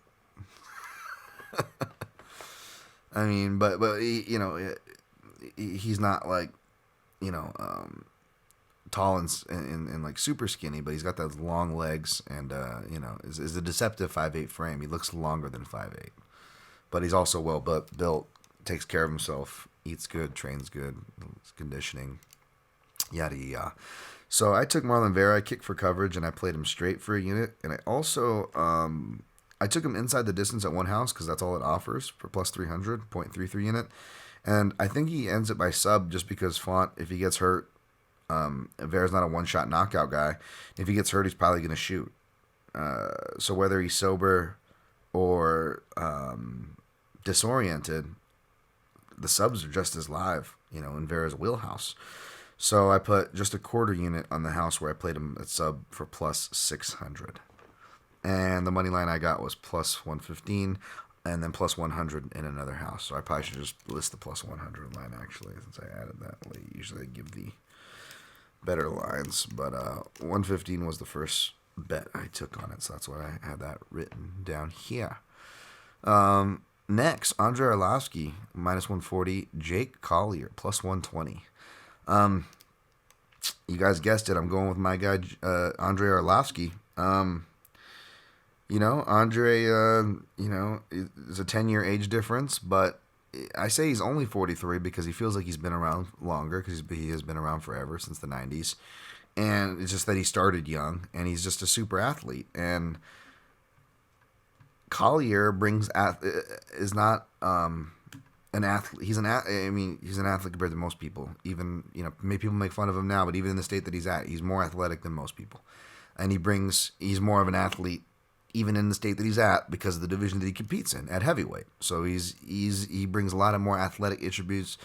I mean, but he's not like you know tall and like super skinny, but he's got those long legs and is a deceptive 5'8" frame. He looks longer than 5'8", but he's also well built, takes care of himself, eats good, trains good, conditioning, yada yada. So I took Marlon Vera. I kicked for coverage and I played him straight for a unit, and I also I took him inside the distance at one house because that's all it offers for plus 300, 0.33 unit. And I think he ends it by sub just because Font, if he gets hurt, Vera's not a one-shot knockout guy. If he gets hurt, he's probably going to shoot. So whether he's sober or disoriented, the subs are just as live, in Vera's wheelhouse. So I put just a quarter unit on the house where I played him at sub for plus 600. And the money line I got was plus 115 and then plus 100 in another house. So I probably should just list the plus 100 line, actually, since I added that late. Usually I give the better lines. But 115 was the first bet I took on it. So that's why I had that written down here. Next, Andrei Arlovsky, minus 140. Jake Collier, plus 120. You guys guessed it. I'm going with my guy, Andrei Arlovsky. Andre, is a 10-year age difference, but I say he's only 43 because he feels like he's been around longer because he has been around forever, since the 90s. And it's just that he started young, and he's just a super athlete. And Collier is not an athlete. He's an athlete compared to most people. Even, maybe people make fun of him now, but even in the state that he's at, he's more athletic than most people. And he's more of an athlete even in the state that he's at because of the division that he competes in at heavyweight. So he brings a lot of more athletic attributes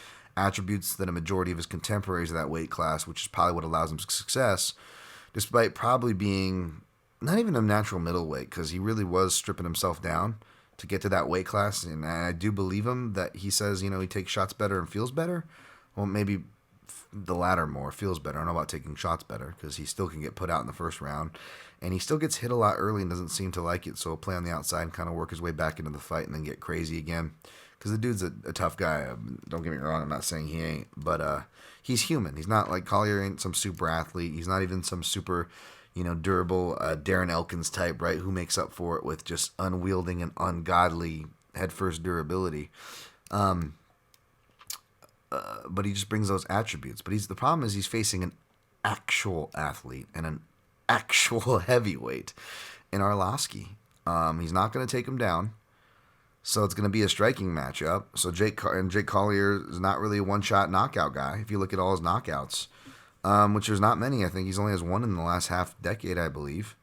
than a majority of his contemporaries of that weight class, which is probably what allows him success, despite probably being not even a natural middleweight, because he really was stripping himself down to get to that weight class. And I do believe him that he says, he takes shots better and feels better. Well, maybe the latter more, feels better. I don't know about taking shots better, because he still can get put out in the first round. And he still gets hit a lot early and doesn't seem to like it, so he'll play on the outside and kind of work his way back into the fight and then get crazy again. Because the dude's a tough guy. Don't get me wrong, I'm not saying he ain't. But he's human. He's not like Collier ain't some super athlete. He's not even some super, durable Darren Elkins type, right, who makes up for it with just unwielding and ungodly headfirst durability. But he just brings those attributes. But the problem is he's facing an actual athlete and an actual heavyweight in Arlovsky. He's not going to take him down, so it's going to be a striking matchup. So Jake Collier is not really a one-shot knockout guy. If you look at all his knockouts, which there's not many. I think he's only has one in the last half decade, I believe,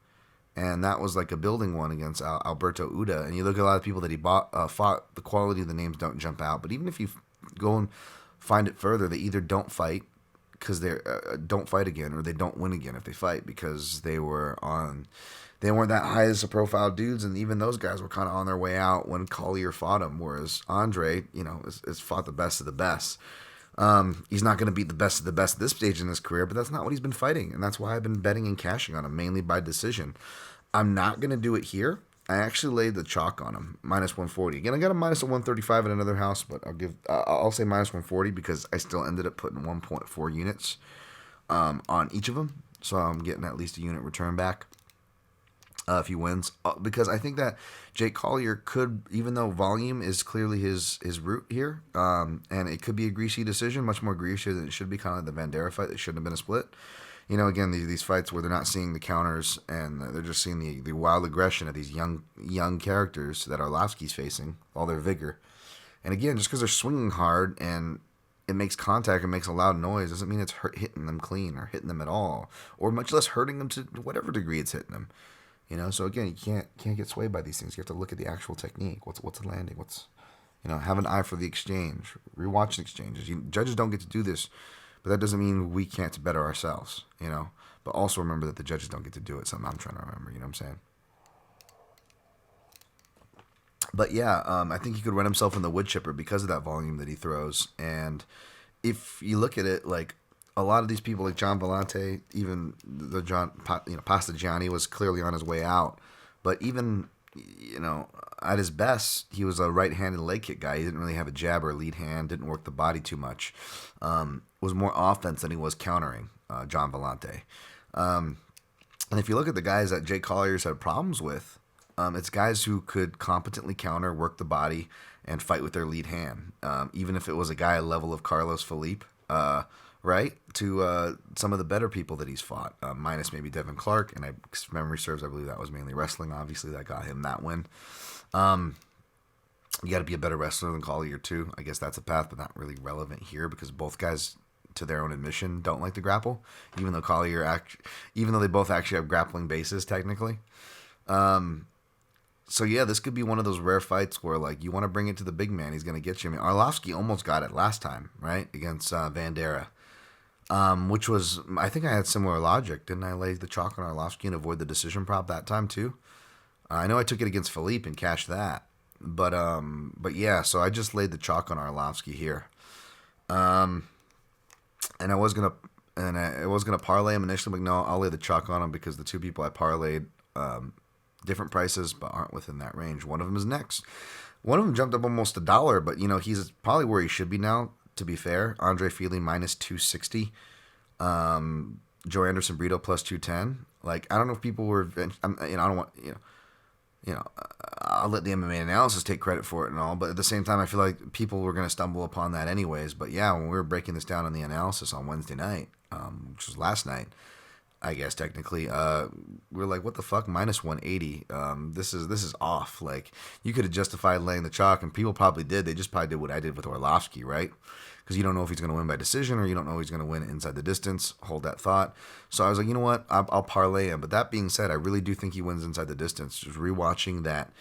and that was like a building one against Alberto Uda. And you look at a lot of people that he fought, the quality of the names don't jump out. But even if you go and find it further, they either don't fight because they don't fight again, or they don't win again if they fight, because they weren't that high as a profile dudes, and even those guys were kind of on their way out when Collier fought him, whereas Andre, has fought the best of the best. He's not going to beat the best of the best at this stage in his career, but that's not what he's been fighting, and that's why I've been betting and cashing on him, mainly by decision. I'm not going to do it here. I actually laid the chalk on him, minus 140. Again, I got a minus 135 at another house, but I'll say minus 140 because I still ended up putting 1.4 units on each of them. So I'm getting at least a unit return back if he wins. Because I think that Jake Collier could, even though volume is clearly his route here, and it could be a greasy decision, much more greasy than it should be, kind of like the Bandera fight that shouldn't have been a split. Again, these fights where they're not seeing the counters and they're just seeing the wild aggression of these young characters that Arlovsky's facing, all their vigor. And again, just because they're swinging hard and it makes contact and makes a loud noise doesn't mean it's hitting them clean or hitting them at all, or much less hurting them to whatever degree it's hitting them. So again, you can't get swayed by these things. You have to look at the actual technique. What's the landing? Have an eye for the exchange. Rewatch the exchanges. Judges don't get to do this. But that doesn't mean we can't better ourselves, But also remember that the judges don't get to do it. Something I'm trying to remember. You know what I'm saying? But yeah, I think he could run himself in the wood chipper because of that volume that he throws. And if you look at it, like a lot of these people, like John Vellante, even the Pastagiani was clearly on his way out. But even at his best, he was a right-handed leg kick guy. He didn't really have a jab or a lead hand. Didn't work the body too much. Was more offense than he was countering. John Vellante. And if you look at the guys that Jake Collier's had problems with, it's guys who could competently counter, work the body, and fight with their lead hand. Even if it was a guy level of Carlos Felipe, right? To some of the better people that he's fought, minus maybe Devin Clark. And if memory serves, I believe that was mainly wrestling, obviously, that got him that win. You got to be a better wrestler than Collier, too. I guess that's a path, but not really relevant here because both guys, to their own admission, don't like to grapple, even though they both actually have grappling bases, technically. So yeah, this could be one of those rare fights where like you want to bring it to the big man, he's going to get you. I mean, Arlovsky almost got it last time, right, against Vandera, which was, I think I had similar logic. Didn't I lay the chalk on Arlovsky and avoid the decision prop that time too? I know I took it against Philippe and cashed that, but yeah, so I just laid the chalk on Arlovsky here, and I was gonna parlay him initially, but no, I'll lay the chalk on him because the two people I parlayed. Different prices, but aren't within that range. One of them is next. One of them jumped up almost $1, but he's probably where he should be now. To be fair, Andre Fili minus 260, Joe Anderson Brito plus 210. Like I don't know if people were, I don't want I'll let the MMA analysis take credit for it and all, but at the same time, I feel like people were going to stumble upon that anyways. But yeah, when we were breaking this down in the analysis on Wednesday night, which was last night, I guess technically, we're like, what the fuck, minus 180. This is off. Like you could have justified laying the chalk, and people probably did. They just probably did what I did with Arlovsky, right? Because you don't know if he's going to win by decision or you don't know if he's going to win inside the distance. Hold that thought. So I was like, you know what, I'll parlay him. But that being said, I really do think he wins inside the distance. Just rewatching that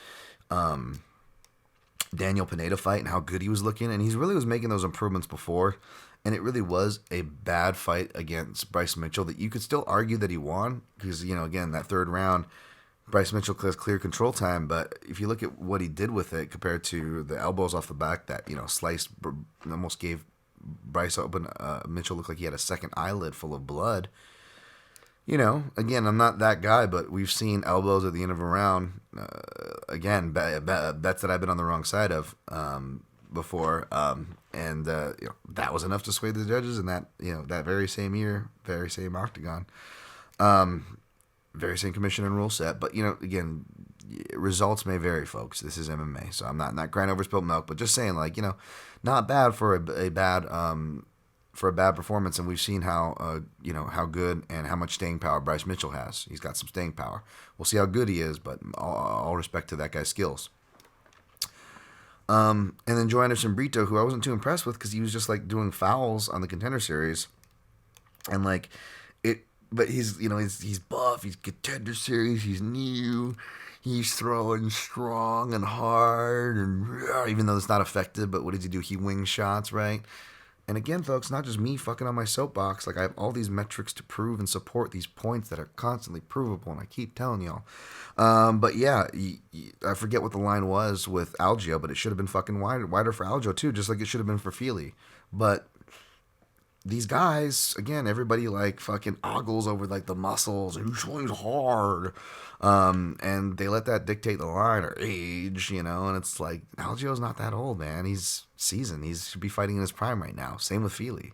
Daniel Pineda fight and how good he was looking, and he really was making those improvements before. And it really was a bad fight against Bryce Mitchell that you could still argue that he won because, again, that third round, Bryce Mitchell has clear control time. But if you look at what he did with it compared to the elbows off the back that, sliced, almost gave Bryce open, Mitchell looked like he had a second eyelid full of blood. Again, I'm not that guy, but we've seen elbows at the end of a round. Again, bets that I've been on the wrong side of before. And that was enough to sway the judges in that that very same year, very same octagon, very same commission and rule set. But again, results may vary, folks. This is MMA, so I'm not crying over spilled milk, but just saying, like, not bad for a bad performance. And we've seen how how good and how much staying power Bryce Mitchell has. He's got some staying power. We'll see how good he is, but all respect to that guy's skills. And then Joe Anderson Brito, who I wasn't too impressed with because he was just like doing fouls on the Contender Series, and like it. But he's he's buff. He's Contender Series. He's new. He's throwing strong and hard, and even though it's not effective. But what does he do? He wings shots, right? And again, folks, not just me fucking on my soapbox. Like I have all these metrics to prove and support these points that are constantly provable, and I keep telling y'all. But yeah, I forget what the line was with Algio, but it should have been fucking wider for Algio too, just like it should have been for Fili. But these guys, again, everybody like fucking ogles over like the muscles and who swings hard. And they let that dictate the line or age, and it's like Algio's not that old, man. He's seasoned. He should be fighting in his prime right now. Same with Fili.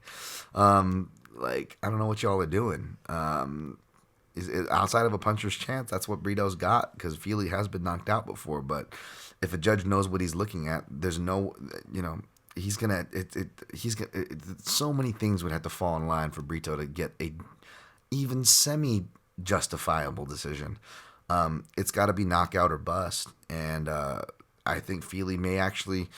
Like, I don't know what y'all are doing. Outside of a puncher's chance, that's what Brito's got because Fili has been knocked out before. But if a judge knows what he's looking at, there's no, so many things would have to fall in line for Brito to get a even semi-justifiable decision. It's got to be knockout or bust, and I think Fili may actually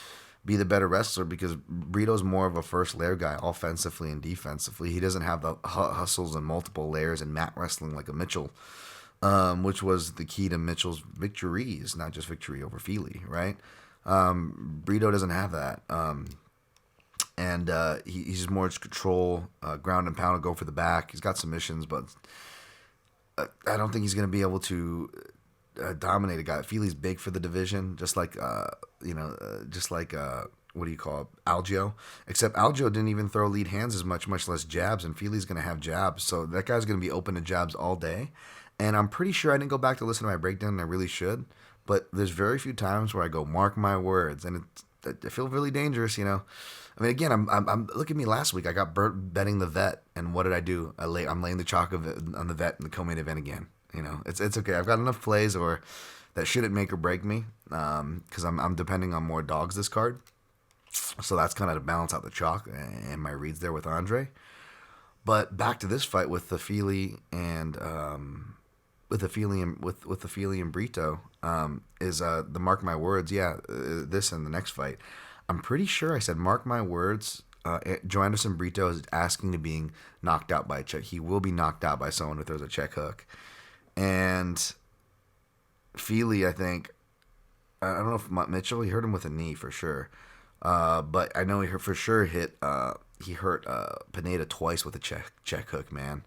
be the better wrestler because Brito's more of a first layer guy offensively and defensively. He doesn't have the hustles and multiple layers and mat wrestling like a Mitchell, which was the key to Mitchell's victories, not just victory over Fili, right? Brito doesn't have that. And he's more control, ground and pound, and go for the back. He's got submissions, but I don't think he's going to be able to dominate a guy. Feely's big for the division, just like what do you call it? Algio. Except Algio didn't even throw lead hands as much less jabs, and Feely's going to have jabs, so that guy's going to be open to jabs all day. And I'm pretty sure I didn't go back to listen to my breakdown, and I really should. But there's very few times where I go, mark my words, and I feel really dangerous, I mean, again, I'm look at me last week. I got burnt betting the vet, and what did I do? I'm laying the chalk on the vet in the co-main event again. It's okay. I've got enough plays that shouldn't make or break me, because I'm depending on more dogs this card, so that's kind of to balance out the chalk and my reads there with Andre. But back to this fight with the Feely and with the Feely and Brito, is the mark my words. Yeah, this and the next fight. I'm pretty sure I said mark my words. Joe Anderson Brito is asking to being knocked out by a check. He will be knocked out by someone who throws a check hook. And Feely, I think, I don't know if Mitchell, he hurt him with a knee for sure. But I know he for sure hurt Pineda twice with a check hook, man.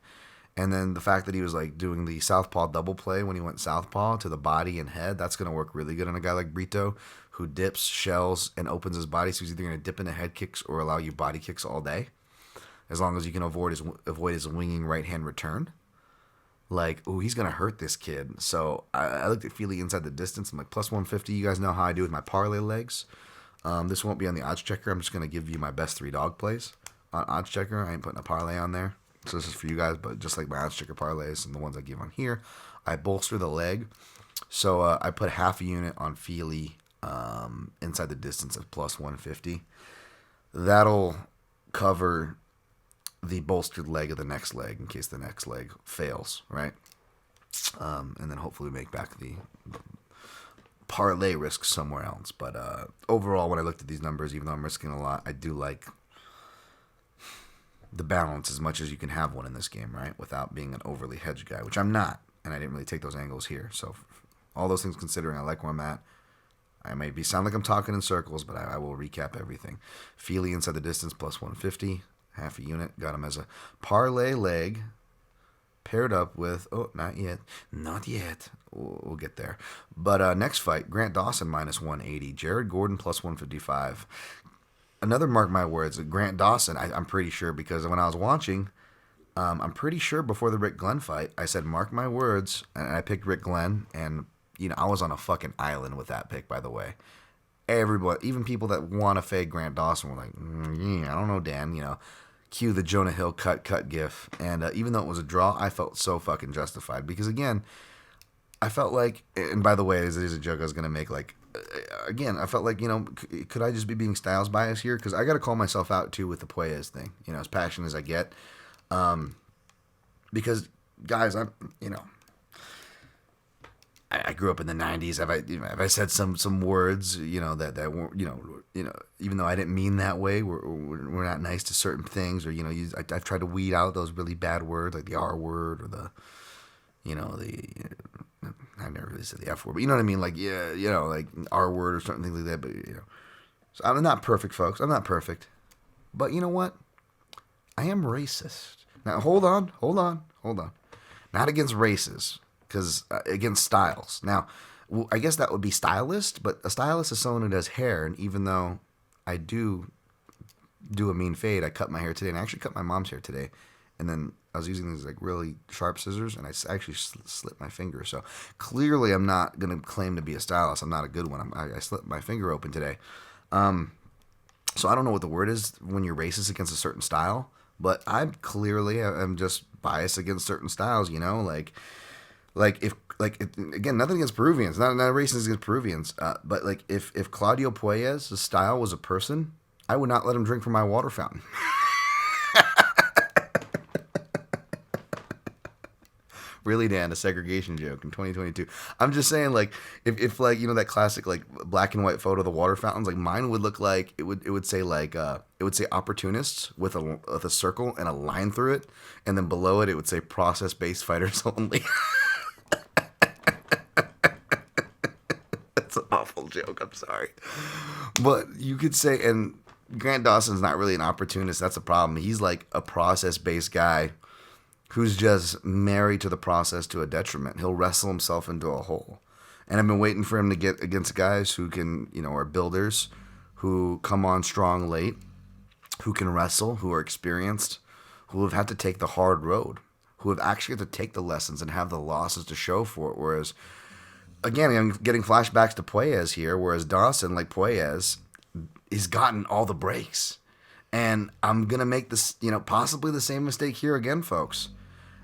And then the fact that he was like doing the southpaw double play when he went southpaw to the body and head, that's going to work really good on a guy like Brito, who dips, shells, and opens his body. So he's either going to dip into head kicks or allow you body kicks all day, as long as you can avoid his winging right hand return. Like, ooh, he's going to hurt this kid. So I looked at Feely inside the distance. I'm like, plus 150. You guys know how I do with my parlay legs. This won't be on the odds checker. I'm just going to give you my best 3 dog plays on odds checker. I ain't putting a parlay on there. So this is for you guys, but just like my odds checker parlays and the ones I give on here, I bolster the leg. So I put half a unit on Feely inside the distance of plus 150. That'll cover the bolstered leg of the next leg in case the next leg fails, right? And then hopefully make back the parlay risk somewhere else. But overall, when I looked at these numbers, even though I'm risking a lot, I do like the balance as much as you can have one in this game, right? Without being an overly hedged guy, which I'm not, and I didn't really take those angles here. So all those things considering, I like where I'm at. I may sound like I'm talking in circles, but I will recap everything. Feely inside the distance plus 150, half a unit. Got him as a parlay leg, paired up with, not yet. We'll get there. But next fight, Grant Dawson minus 180, Jared Gordon plus 155. Another mark my words, Grant Dawson, I'm pretty sure, because when I was watching, I'm pretty sure before the Rick Glenn fight, I said mark my words, and I picked Rick Glenn, and I was on a fucking island with that pick, by the way. Everybody, even people that want to fade Grant Dawson were like, I don't know, Dan, cue the Jonah Hill cut gif. And even though it was a draw, I felt so fucking justified. Because, again, I felt like, and by the way, this is a joke I was going to make, like, again, I felt like, could I just be being Styles biased here? Because I got to call myself out, too, with the Puelles thing, as passionate as I get. Because, guys, I grew up in the 90s. Have I said some words, that weren't, even though I didn't mean that way, we're not nice to certain things, or, I've tried to weed out those really bad words, like the R word, or the, I never really said the F word, but you know what I mean? Like, like R word or certain things like that, but, So I'm not perfect, folks. I'm not perfect. But you know what? I am racist. Now, hold on. Not against races. Because against styles. Now, I guess that would be stylist, but a stylist is someone who does hair. And even though I do a mean fade, I cut my hair today, and I actually cut my mom's hair today. And then I was using these like really sharp scissors, and I actually slit my finger. So clearly, I'm not gonna claim to be a stylist. I'm not a good one. I slit my finger open today. So I don't know what the word is when you're racist against a certain style, but I'm just biased against certain styles. Again, nothing against Peruvians, not racist against Peruvians, but like if Claudio Puelles' style was a person, I would not let him drink from my water fountain. Really, Dan, a segregation joke in 2022. I'm just saying, like, if that classic like black and white photo of the water fountains, like mine would look like it would say opportunists with a circle and a line through it, and then below it would say process-based fighters only. That's an awful joke. I'm sorry, but you could say, and Grant Dawson's not really an opportunist. That's a problem. He's like a process-based guy who's just married to the process to a detriment. He'll wrestle himself into a hole. And I've been waiting for him to get against guys who can, are builders, who come on strong late, who can wrestle, who are experienced, who have had to take the hard road, who have actually had to take the lessons and have the losses to show for it. Whereas, again, I'm getting flashbacks to Puelles here, whereas Dawson, like Puelles, has gotten all the breaks. And I'm going to make this, possibly the same mistake here again, folks.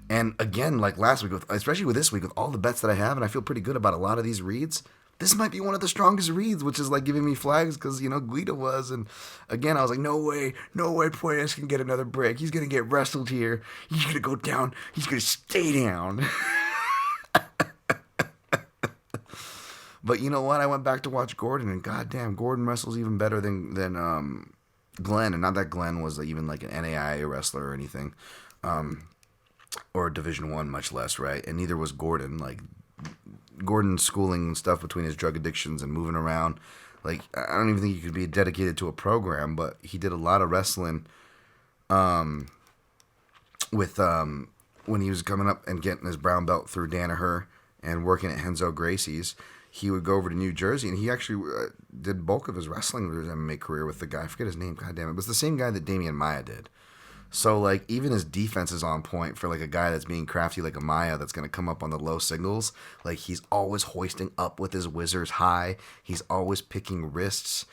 And again, like last week, especially with this week, with all the bets that I have, and I feel pretty good about a lot of these reads, this might be one of the strongest reads, which is like giving me flags because, Guida was. And again, I was like, no way, Puelles can get another break. He's going to get wrestled here. He's going to go down. He's going to stay down. But you know what? I went back to watch Gordon, and goddamn, Gordon wrestles even better than Glenn. And not that Glenn was even like an NAIA wrestler or anything. Or Division I, much less, right? And neither was Gordon. Like, Gordon's schooling and stuff between his drug addictions and moving around. Like, I don't even think he could be dedicated to a program, but he did a lot of wrestling with when he was coming up and getting his brown belt through Danaher and working at Henzo Gracie's. He would go over to New Jersey, and he actually did bulk of his wrestling his MMA career with the guy. I forget his name. God damn it. It was the same guy that Damian Maia did. So, like, even his defense is on point for, like, a guy that's being crafty like a Maya that's going to come up on the low signals. Like, he's always hoisting up with his whizzers high. He's always picking wrists.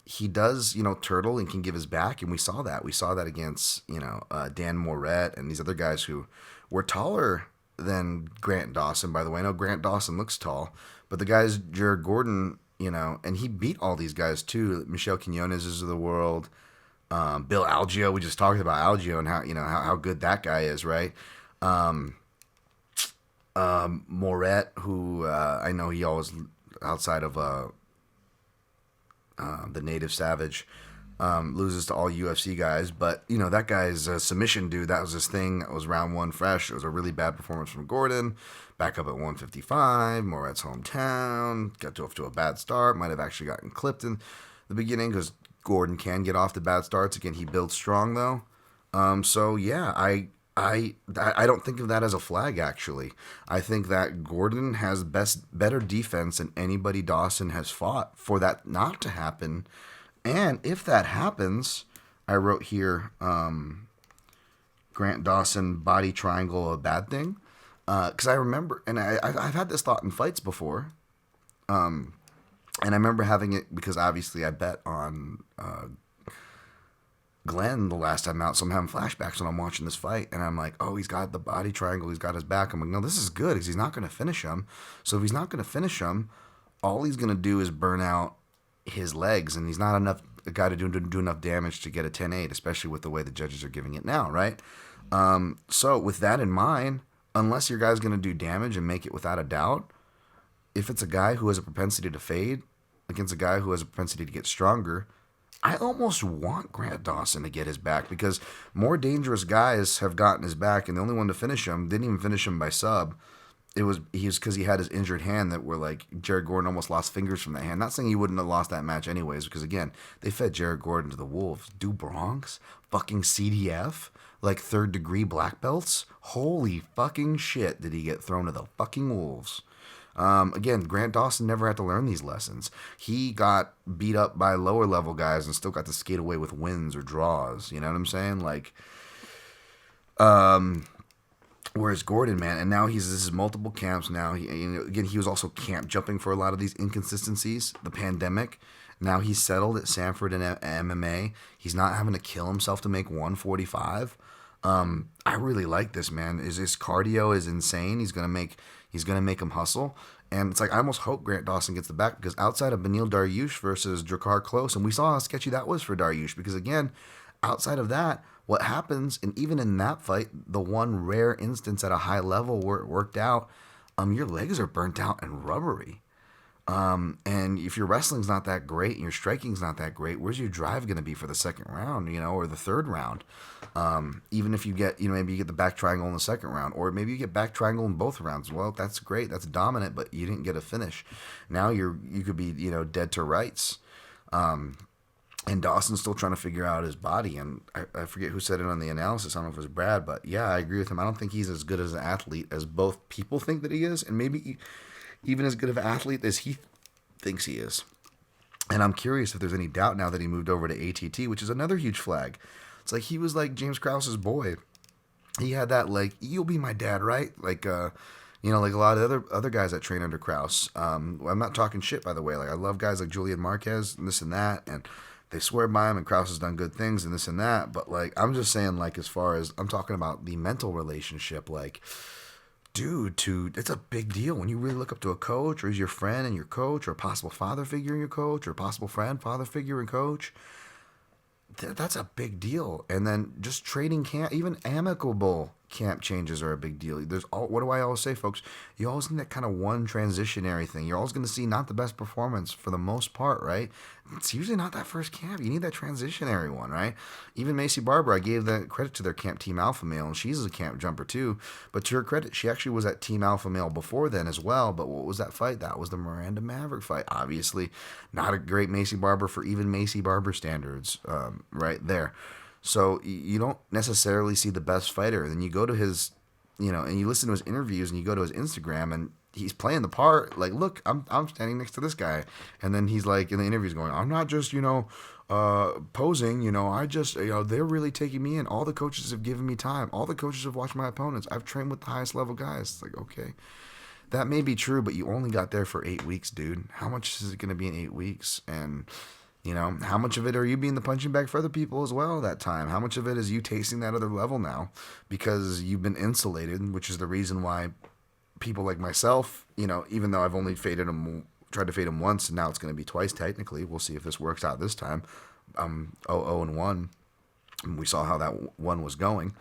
He does, turtle and can give his back, and we saw that. We saw that against, Dan Moret and these other guys who were taller than Grant Dawson, by the way. I know Grant Dawson looks tall, but the guys, Jared Gordon, and he beat all these guys, too. Michelle Quinones is of the world. Bill Algeo, we just talked about Algeo and how good that guy is, right? Moret, who I know he always outside of the Native Savage loses to all UFC guys, but that guy's a submission dude. That was his thing. That was round one fresh. It was a really bad performance from Gordon. Back up at 155, Moret's hometown. Got off to a bad start. Might have actually gotten clipped in the beginning because Gordon can get off to bad starts. Again, he builds strong though. So yeah, I don't think of that as a flag actually. I think that Gordon has better defense than anybody Dawson has fought for that not to happen. And if that happens, I wrote here, Grant Dawson body triangle a bad thing. Because I remember, and I've had this thought in fights before. And I remember having it because obviously I bet on Glenn the last time out. So I'm having flashbacks when I'm watching this fight. And I'm like, oh, he's got the body triangle. He's got his back. I'm like, no, this is good because he's not going to finish him. So if he's not going to finish him, all he's going to do is burn out his legs. And he's not a guy to do enough damage to get a 10-8, especially with the way the judges are giving it now, right? So with that in mind, unless your guy's going to do damage and make it without a doubt, if it's a guy who has a propensity to fade against a guy who has a propensity to get stronger, I almost want Grant Dawson to get his back because more dangerous guys have gotten his back, and the only one to finish him didn't even finish him by sub. He was because he had his injured hand that were like Jared Gordon almost lost fingers from that hand. Not saying he wouldn't have lost that match anyways, because again, they fed Jared Gordon to the wolves. Do Bronx, fucking CDF, like third degree black belts. Holy fucking shit, did he get thrown to the fucking wolves? Again, Grant Dawson never had to learn these lessons. He got beat up by lower level guys and still got to skate away with wins or draws. You know what I'm saying? Like, whereas Gordon, man, and now this is multiple camps now. Again, he was also camp jumping for a lot of these inconsistencies. The pandemic. Now he's settled at Sanford and MMA. He's not having to kill himself to make 145. I really like this, man. His cardio is insane. He's gonna make him hustle. And it's like I almost hope Grant Dawson gets the back because outside of Benil Dariush versus Drakkar Klose, and we saw how sketchy that was for Dariush because again, outside of that, what happens, and even in that fight, the one rare instance at a high level where it worked out, your legs are burnt out and rubbery. And if your wrestling's not that great and your striking's not that great, where's your drive going to be for the second round, or the third round? Even if you get, maybe you get the back triangle in the second round, or maybe you get back triangle in both rounds. Well, that's great. That's dominant, but you didn't get a finish. Now you could be, dead to rights. And Dawson's still trying to figure out his body. And I forget who said it on the analysis. I don't know if it was Brad, but yeah, I agree with him. I don't think he's as good as an athlete as both people think that he is, and maybe even as good of an athlete as he thinks he is. And I'm curious if there's any doubt now that he moved over to ATT, which is another huge flag. It's like he was like James Krause's boy. He had that, like, you'll be my dad, right? Like, like a lot of other guys that train under Krause. I'm not talking shit, by the way. Like, I love guys like Julian Marquez and this and that, and they swear by him, and Krause has done good things and this and that. But, like, I'm just saying, like, as far as I'm talking about the mental relationship, like, dude, it's a big deal when you really look up to a coach, or he's your friend and your coach, or a possible father figure in your coach, or a possible friend, father figure and coach. That's a big deal. And then just trading camp, even amicable camp changes are a big deal. What do I always say, folks? You always need that kind of one transitionary thing. You're always going to see not the best performance for the most part, right? It's usually not that first camp. You need that transitionary one, right? Even Macy Barber, I gave the credit to their camp Team Alpha Male, and she's a camp jumper too. But to her credit, she actually was at Team Alpha Male before then as well. But what was that fight? That was the Miranda Maverick fight. Obviously, not a great Macy Barber for even Macy Barber standards, right there. So you don't necessarily see the best fighter. And then you go to his, and you listen to his interviews, and you go to his Instagram, and he's playing the part. Like, look, I'm standing next to this guy. And then he's like, in the interviews going, I'm not just, posing, I just, they're really taking me in. All the coaches have given me time. All the coaches have watched my opponents. I've trained with the highest level guys. It's like, okay, that may be true, but you only got there for 8 weeks, dude. How much is it going to be in 8 weeks? And how much of it are you being the punching bag for other people as well that time? How much of it is you tasting that other level now because you've been insulated, which is the reason why people like myself, even though I've only tried to fade him once, and now it's going to be twice technically. We'll see if this works out this time. 0-1. We saw how that one was going.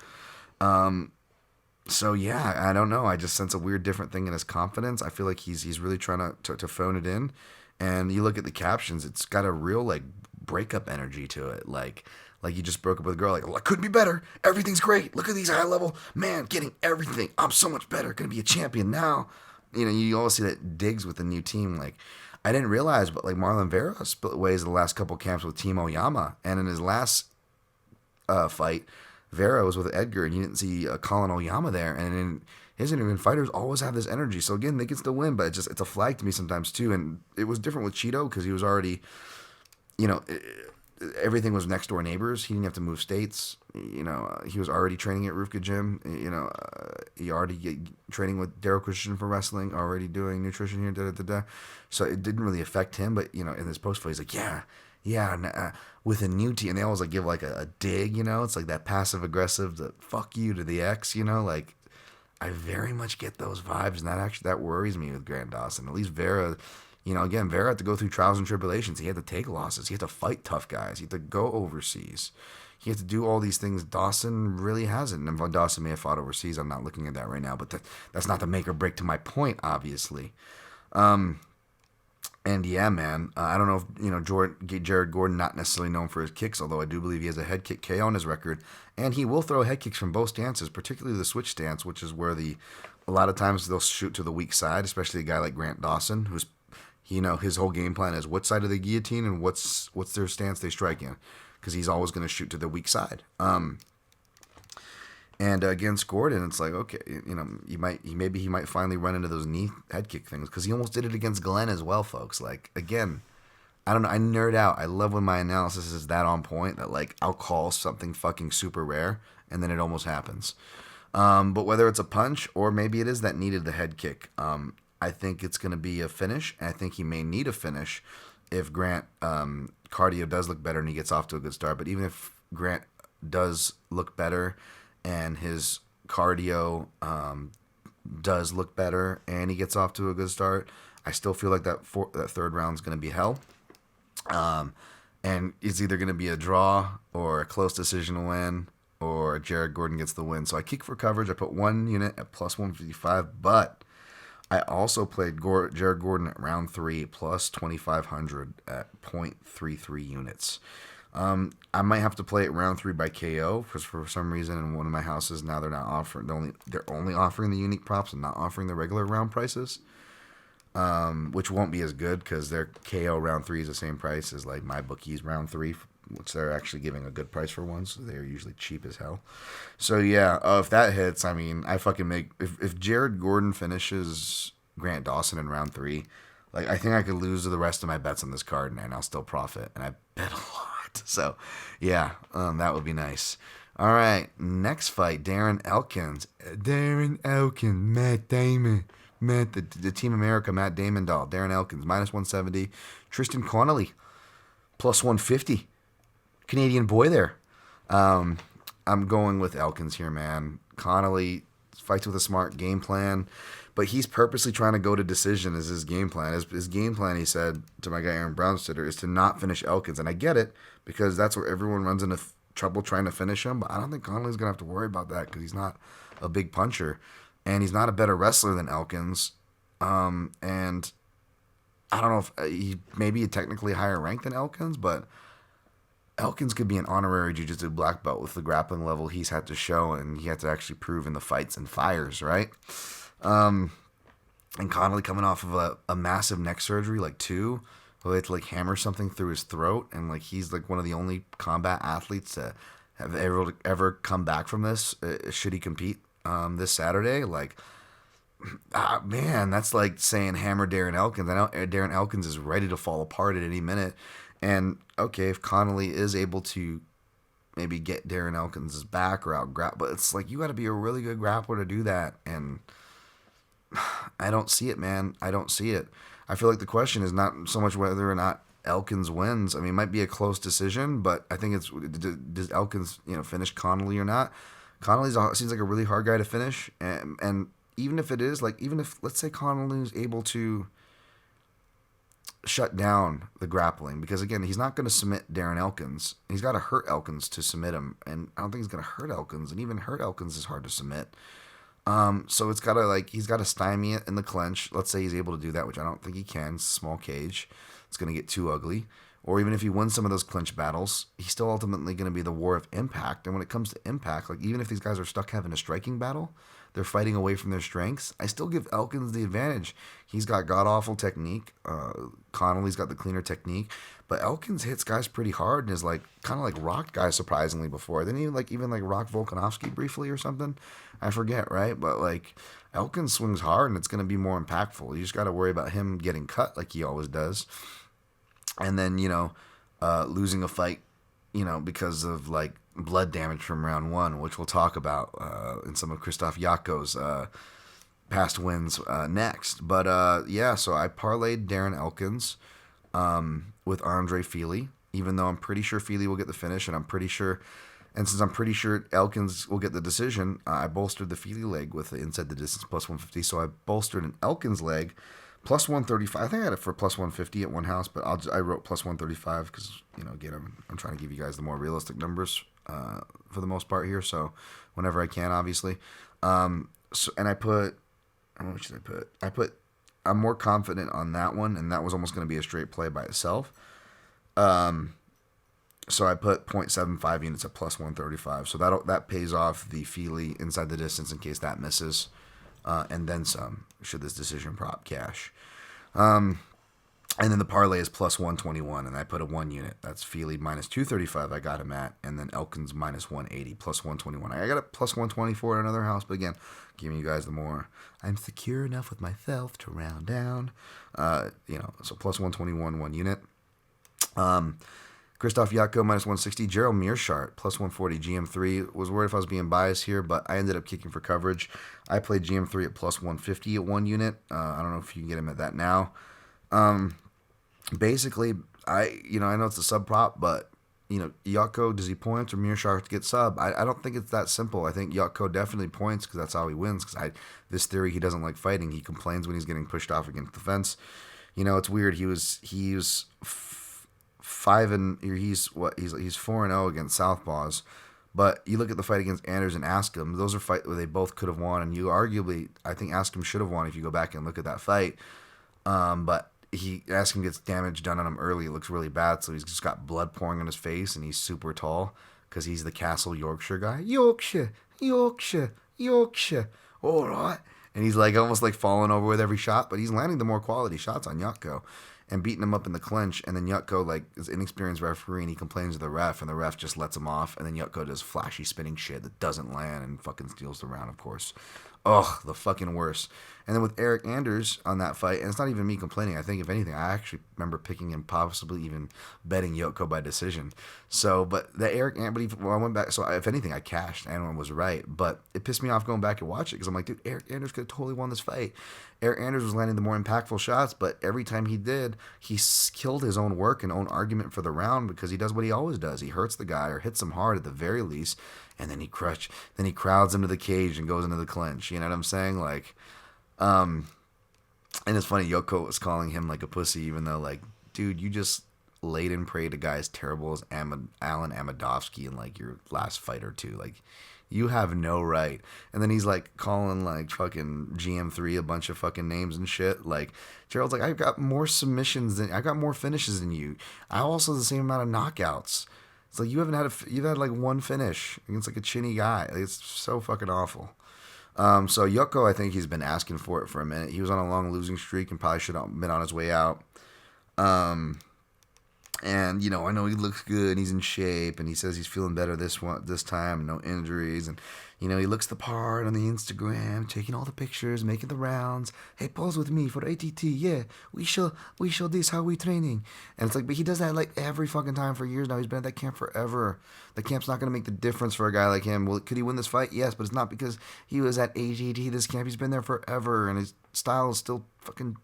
So yeah, I don't know. I just sense a weird different thing in his confidence. I feel like he's really trying to phone it in. And you look at the captions, it's got a real, like, breakup energy to it. Like you just broke up with a girl. Like, well, I couldn't be better. Everything's great. Look at these high level. Man, getting everything. I'm so much better. Going to be a champion now. You always see that digs with the new team. Like, I didn't realize, but, like, Marlon Vera split ways the last couple camps with Team Oyama. And in his last fight, Vera was with Edgar, and you didn't see Colin Oyama there. And in his interview, fighters always have this energy. So again, they can still win, but it's a flag to me sometimes too. And it was different with Cheeto because he was already, everything was next door neighbors. He didn't have to move states. He was already training at Rufka Gym. He already training with Daryl Christian for wrestling, already doing nutrition here. So it didn't really affect him. But in this post fight, he's like, yeah, with a new team, and they always like give like a dig. It's like that passive aggressive, the fuck you to the ex. Like. I very much get those vibes, and that worries me with Grant Dawson. At least Vera, again, Vera had to go through trials and tribulations. He had to take losses. He had to fight tough guys. He had to go overseas. He had to do all these things Dawson really hasn't. And Dawson may have fought overseas. I'm not looking at that right now, but that's not the make or break to my point, obviously. And yeah, man, I don't know if, Jared Gordon, not necessarily known for his kicks, although I do believe he has a head kick KO on his record. And he will throw head kicks from both stances, particularly the switch stance, which is where a lot of times they'll shoot to the weak side, especially a guy like Grant Dawson, who's, his whole game plan is what side of the guillotine and what's their stance they strike in, because he's always going to shoot to the weak side. And against Gordon, it's like, okay, maybe he might finally run into those knee head kick things, because he almost did it against Glenn as well, folks. Like, again, I don't know, I nerd out. I love when my analysis is that on point that, like, I'll call something fucking super rare, and then it almost happens. But whether it's a punch or maybe it is that needed the head kick, I think it's going to be a finish, and I think he may need a finish if Grant cardio does look better and he gets off to a good start. But even if Grant does look better and his cardio does look better and he gets off to a good start, I still feel like that third round is going to be hell. And it's either going to be a draw or a close decision win, or Jared Gordon gets the win. So I kick for coverage. I put one unit at plus 155, but I also played Jared Gordon at round 3 plus 2,500 at 0.33 units. I might have to play it round 3 by KO, because for some reason in one of my houses now they're not offering, they're only offering the unique props and not offering the regular round prices, which won't be as good because their KO round 3 is the same price as like my bookie's round 3 which they're actually giving a good price for one, so they're usually cheap as hell. So yeah, if that hits, I mean, I fucking make if Jared Gordon finishes Grant Dawson in round 3, like I think I could lose the rest of my bets on this card and I'll still profit, and I bet a lot. So yeah, that would be nice. All right, next fight, Darren Elkins. Matt Damon. The Team America, Matt Damon doll. Darren Elkins, minus 170. Tristan Connolly, plus 150. Canadian boy there. I'm going with Elkins here, man. Connolly fights with a smart game plan, but he's purposely trying to go to decision as his game plan. His game plan, he said to my guy Aaron Brownstetter, is to not finish Elkins. And I get it, because that's where everyone runs into trouble trying to finish him, but I don't think Connolly's going to have to worry about that because he's not a big puncher, and he's not a better wrestler than Elkins. And I don't know if he maybe technically higher ranked than Elkins, but Elkins could be an honorary jiu-jitsu black belt with the grappling level he's had to show, and he had to actually prove in the fights and fires, right? And Connolly coming off of a massive neck surgery, like 2, who had to like hammer something through his throat, and like he's like one of the only combat athletes to have ever come back from this. Should he compete this Saturday? Like, man, that's like saying hammer Darren Elkins. I know Darren Elkins is ready to fall apart at any minute. And okay, if Connolly is able to maybe get Darren Elkins' back or out grapple, but it's like you got to be a really good grappler to do that. And I don't see it, man. I don't see it. I feel like the question is not so much whether or not Elkins wins. I mean, it might be a close decision, but I think it's, does Elkins, finish Connolly or not? Connolly seems like a really hard guy to finish, and even if it is, like, even if, let's say Connolly is able to shut down the grappling, because again, he's not going to submit Darren Elkins. He's got to hurt Elkins to submit him, and I don't think he's going to hurt Elkins, and even hurt Elkins is hard to submit. So it's gotta, like, he's got to stymie it in the clinch. Let's say he's able to do that, which I don't think he can. It's a small cage. It's going to get too ugly. Or even if he wins some of those clinch battles, he's still ultimately going to be the war of impact. And when it comes to impact, like, even if these guys are stuck having a striking battle, they're fighting away from their strengths, I still give Elkins the advantage. He's got god-awful technique. Connolly's got the cleaner technique. But Elkins hits guys pretty hard and is like kind of like rocked guys surprisingly before. Then even like rock Volkanovski briefly or something. I forget, right? But like Elkins swings hard and it's going to be more impactful. You just got to worry about him getting cut like he always does. And then, losing a fight, because of like blood damage from round 1, which we'll talk about in some of Christoph Yako's past wins next. But so I parlayed Darren Elkins with Andre Fili, even though I'm pretty sure Fili will get the finish, and since I'm pretty sure Elkins will get the decision, I bolstered the Fili leg with the inside the distance plus 150. So I bolstered an Elkins leg plus 135. I think I had it for plus 150 at one house, but I wrote plus 135 because, again, I'm trying to give you guys the more realistic numbers for the most part here. So whenever I can, obviously. And I put, what should I put? I'm more confident on that one, and that was almost going to be a straight play by itself. So I put 0.75 units at plus 135. So that pays off the Fili inside the distance in case that misses. And then some, should this decision prop cash. And then the parlay is plus 121, and I put a 1 unit. That's Fili minus 235 I got him at, and then Elkins minus 180, plus 121. I got it plus 124 at another house, but again, giving you guys the more, I'm secure enough with myself to round down. So plus 121, 1 unit. Christoph Yako minus 160. Gerald Mearshart plus 140. GM3. Was worried if I was being biased here, but I ended up kicking for coverage. I played GM3 at plus 150 at 1 unit. I don't know if you can get him at that now. Basically, I know it's a sub prop, but Yako, does he point or Mearshart get sub? I don't think it's that simple. I think Yako definitely points because that's how he wins. Because this theory, he doesn't like fighting. He complains when he's getting pushed off against the fence. It's weird. He's 4-0 against southpaws, but you look at the fight against Anders and Askham; those are fights where they both could have won, and I think Askham should have won if you go back and look at that fight. But Askham gets damage done on him early; it looks really bad, so he's just got blood pouring on his face, and he's super tall because he's the Castle Yorkshire guy. Yorkshire, all right, and he's like almost like falling over with every shot, but he's landing the more quality shots on Yako. and beating him up in the clinch. And then Yutko, like, is an inexperienced referee, and he complains to the ref, and the ref just lets him off. And then Yutko does flashy spinning shit that doesn't land and fucking steals the round, of course. Ugh, the fucking worst. And then with Eric Anders on that fight, and it's not even me complaining. I think, if anything, I actually remember picking him, possibly even betting Yotko by decision. So, but the Eric Anders, I went back. So, if anything, I cashed. And was right. But it pissed me off going back and watch it because I'm like, dude, Eric Anders could have totally won this fight. Eric Anders was landing the more impactful shots, but every time he did, he killed his own work and own argument for the round because he does what he always does. He hurts the guy or hits him hard at the very least, and then he crowds him to the cage and goes into the clinch. You know what I'm saying? Like, and it's funny, Yoko was calling him like a pussy, even though, like, dude, you just laid and prayed to guys terrible as Alan Amadovsky in like your last fight or two. Like, you have no right. And then he's like calling like fucking GM3 a bunch of fucking names and shit. Like, Gerald's like, I've got more submissions I got more finishes than you. I also have the same amount of knockouts. It's like, you've had like one finish against like a chinny guy. Like, it's so fucking awful. So Yoko, I think he's been asking for it for a minute. He was on a long losing streak and probably should have been on his way out. And, you know, I know he looks good, he's in shape, and he says he's feeling better this time, no injuries, and, you know, he looks the part on the Instagram, taking all the pictures, making the rounds. Hey, pose with me for ATT, yeah, we show this how we training. And it's like, but he does that like every fucking time for years now. He's been at that camp forever. The camp's not going to make the difference for a guy like him. Well, could he win this fight? Yes, but it's not because he was at ATT, this camp. He's been there forever, and his style is still fucking...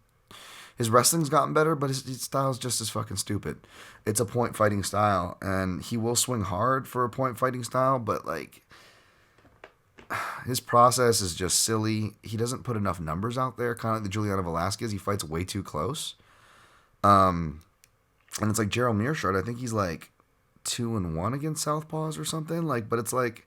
His wrestling's gotten better, but his style's just as fucking stupid. It's a point fighting style, and he will swing hard for a point fighting style, but like, his process is just silly. He doesn't put enough numbers out there, kind of like the Juliana Velasquez. He fights way too close. And it's like Gerald Meerschaert, I think he's like 2-1 against Southpaws or something. Like, but it's like,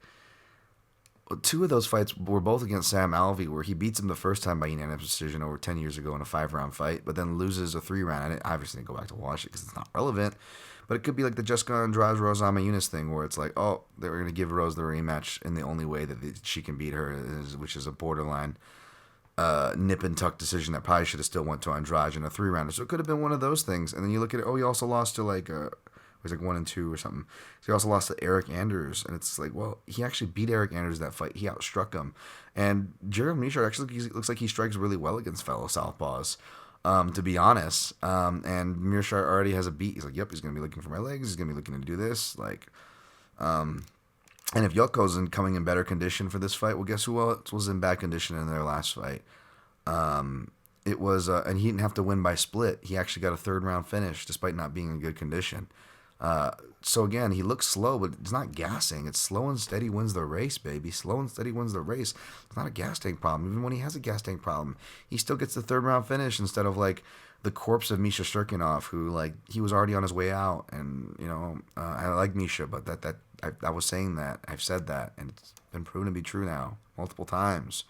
two of those fights were both against Sam Alvey, where he beats him the first time by unanimous decision over 10 years ago in a 5-round fight, but then loses a 3-round. I obviously didn't go back to watch it because it's not relevant, but it could be like the Jessica Andrade Rose Namajunas thing, where it's like, oh, they were going to give Rose the rematch in the only way that she can beat her, which is a borderline nip and tuck decision that probably should have still went to Andrade in a 3-rounder. So it could have been one of those things. And then you look at it, oh, he also lost to like was like 1-2 or something. So he also lost to Eric Anders, and it's like, well, he actually beat Eric Anders that fight. He outstruck him, and Gerald Meerschaert actually looks like he strikes really well against fellow southpaws. To be honest, and Meerschaert already has a beat. He's like, yep, he's gonna be looking for my legs. He's gonna be looking to do this, like, and if Yoko's coming in better condition for this fight, well, guess who else was in bad condition in their last fight? It was, and he didn't have to win by split. He actually got a 3rd-round finish despite not being in good condition. So again, he looks slow, but it's not gassing. It's slow and steady wins the race, baby. Slow and steady wins the race. It's not a gas tank problem. Even when he has a gas tank problem, he still gets the 3rd-round finish instead of like the corpse of Misha Sturkinov, who like he was already on his way out. And you know, I like Misha, but I was saying that, I've said that, and it's been proven to be true now multiple times.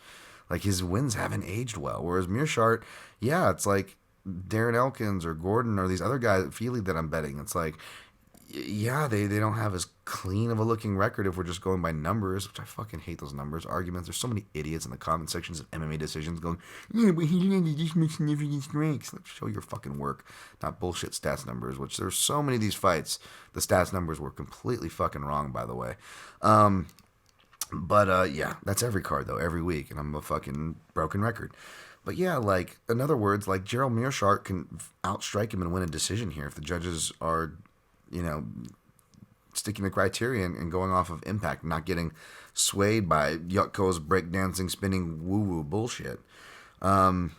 Like, his wins haven't aged well, whereas Meerschaert, yeah, it's like Darren Elkins or Gordon or these other guys, Feely, that I'm betting. It's like, yeah, they don't have as clean of a looking record if we're just going by numbers, which I fucking hate those numbers arguments. There's so many idiots in the comment sections of MMA decisions going, yeah, but he landed this much significant strikes. Like, show your fucking work, not bullshit stats numbers, which there's so many of these fights. The stats numbers were completely fucking wrong, by the way. But yeah, that's every card, though, every week, and I'm a fucking broken record. But yeah, like, in other words, like, Gerald Meerschaert can outstrike him and win a decision here if the judges are, you know, sticking the criteria and going off of impact, not getting swayed by Yutko's breakdancing, spinning, woo-woo bullshit. And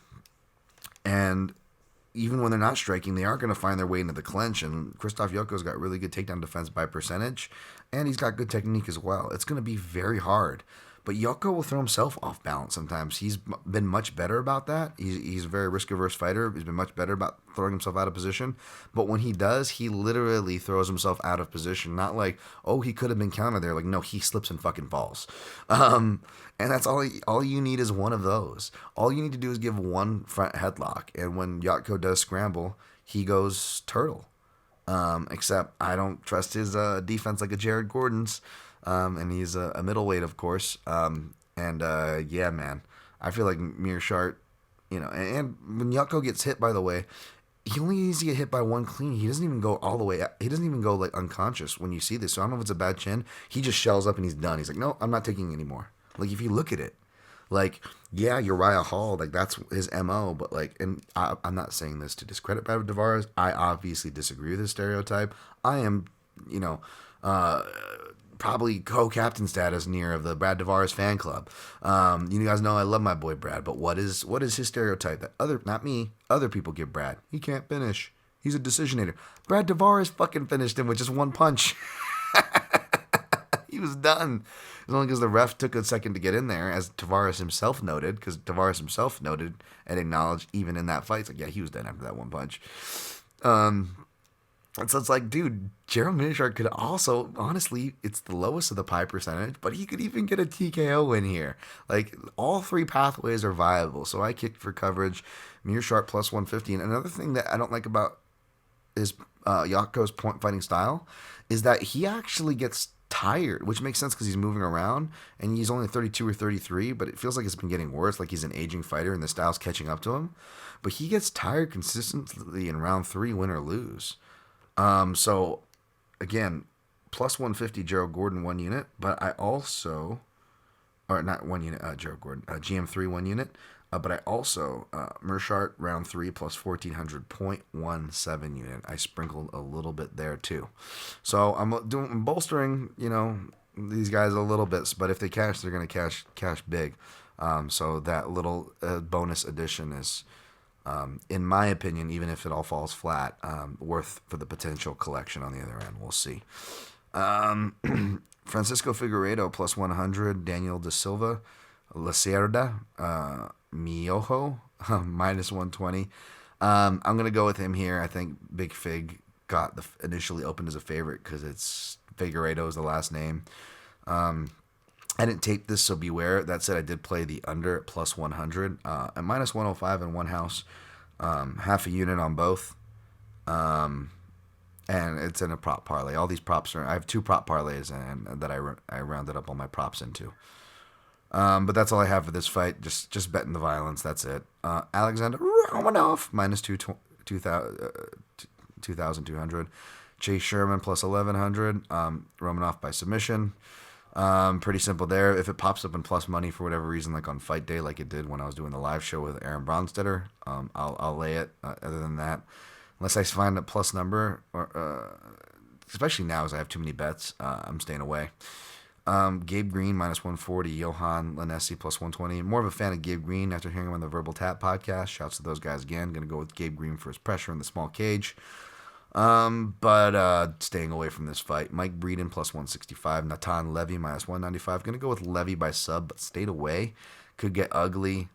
even when they're not striking, they are going to find their way into the clinch, and Krzysztof Yutko's got really good takedown defense by percentage, and he's got good technique as well. It's going to be very hard. But Yoko will throw himself off balance sometimes. He's been much better about that. He's a very risk-averse fighter. He's been much better about throwing himself out of position. But when he does, he literally throws himself out of position. Not like, oh, he could have been countered there. Like, no, he slips and fucking falls. And that's all you need is one of those. All you need to do is give one front headlock. And when Yotko does scramble, he goes turtle. Except I don't trust his defense like a Jared Gordon's. And he's a middleweight, of course. Yeah, man, I feel like Meerschaert, you know, and when Yutko gets hit, by the way, he only needs to get hit by one clean. He doesn't even go all the way. He doesn't even go like unconscious when you see this. So I don't know if it's a bad chin. He just shells up and he's done. He's like, no, I'm not taking anymore. Like if you look at it, like yeah, Uriah Hall, like that's his MO. But like, and I'm not saying this to discredit Brad Tavares. I obviously disagree with this stereotype. I am, you know, probably co-captain status near of the Brad Tavares fan club. You guys know I love my boy Brad, but what is his stereotype that not me, other people give Brad? He can't finish. He's a decisionator. Brad Tavares fucking finished him with just one punch. He was done. As long as the ref took a second to get in there, as Tavares himself noted, because Tavares himself noted and acknowledged even in that fight, it's like, yeah, he was done after that one punch. So it's like, dude, Gerald Meerschaert could also, honestly, it's the lowest of the pie percentage, but he could even get a TKO win here. Like, all three pathways are viable. So I kicked for coverage, Meerschaert plus 150. And another thing that I don't like about his Yatko's point fighting style is that he actually gets tired, which makes sense because he's moving around, and he's only 32 or 33, but it feels like it's been getting worse, like he's an aging fighter and the style's catching up to him. But he gets tired consistently in round 3, win or lose. So again, plus 150 Gerald Gordon 1 unit, but I also, or not 1 unit, Gerald Gordon, GM3 1 unit, but I also, Meerschaert round 3 plus 1400.17 unit. I sprinkled a little bit there too. So I'm bolstering, these guys a little bit, but if they cash, they're going to cash big. So that little bonus addition is, in my opinion, even if it all falls flat, worth for the potential collection on the other end. We'll see. Francisco Figueiredo plus 100, Daniel Da Silva, Lacerda, Miojo minus 120. I'm gonna go with him here. I think Big Fig got initially opened as a favorite because it's Figueiredo is the last name. I didn't tape this, so beware. That said, I did play the under at plus 100 at minus 105 in one house, half a unit on both, and it's in a prop parlay. All these props I have 2 prop parlays and that I rounded up all my props into. But that's all I have for this fight. Just betting the violence. That's it. Alexander Romanov minus 2,200. Chase Sherman plus 1,100. Romanov by submission. Pretty simple there. If it pops up in plus money for whatever reason, like on fight day, like it did when I was doing the live show with Aaron Bronstetter, I'll lay it. Other than that, unless I find a plus number, or especially now as I have too many bets, I'm staying away. Gabe Green minus 140, Johan Lanessi plus 120. More of a fan of Gabe Green after hearing him on the Verbal Tap podcast. Shouts to those guys again. Gonna go with Gabe Green for his pressure in the small cage. But staying away from this fight. Mike Breeden plus 165. Natan Levy minus 195. Gonna go with Levy by sub, but stayed away. Could get ugly.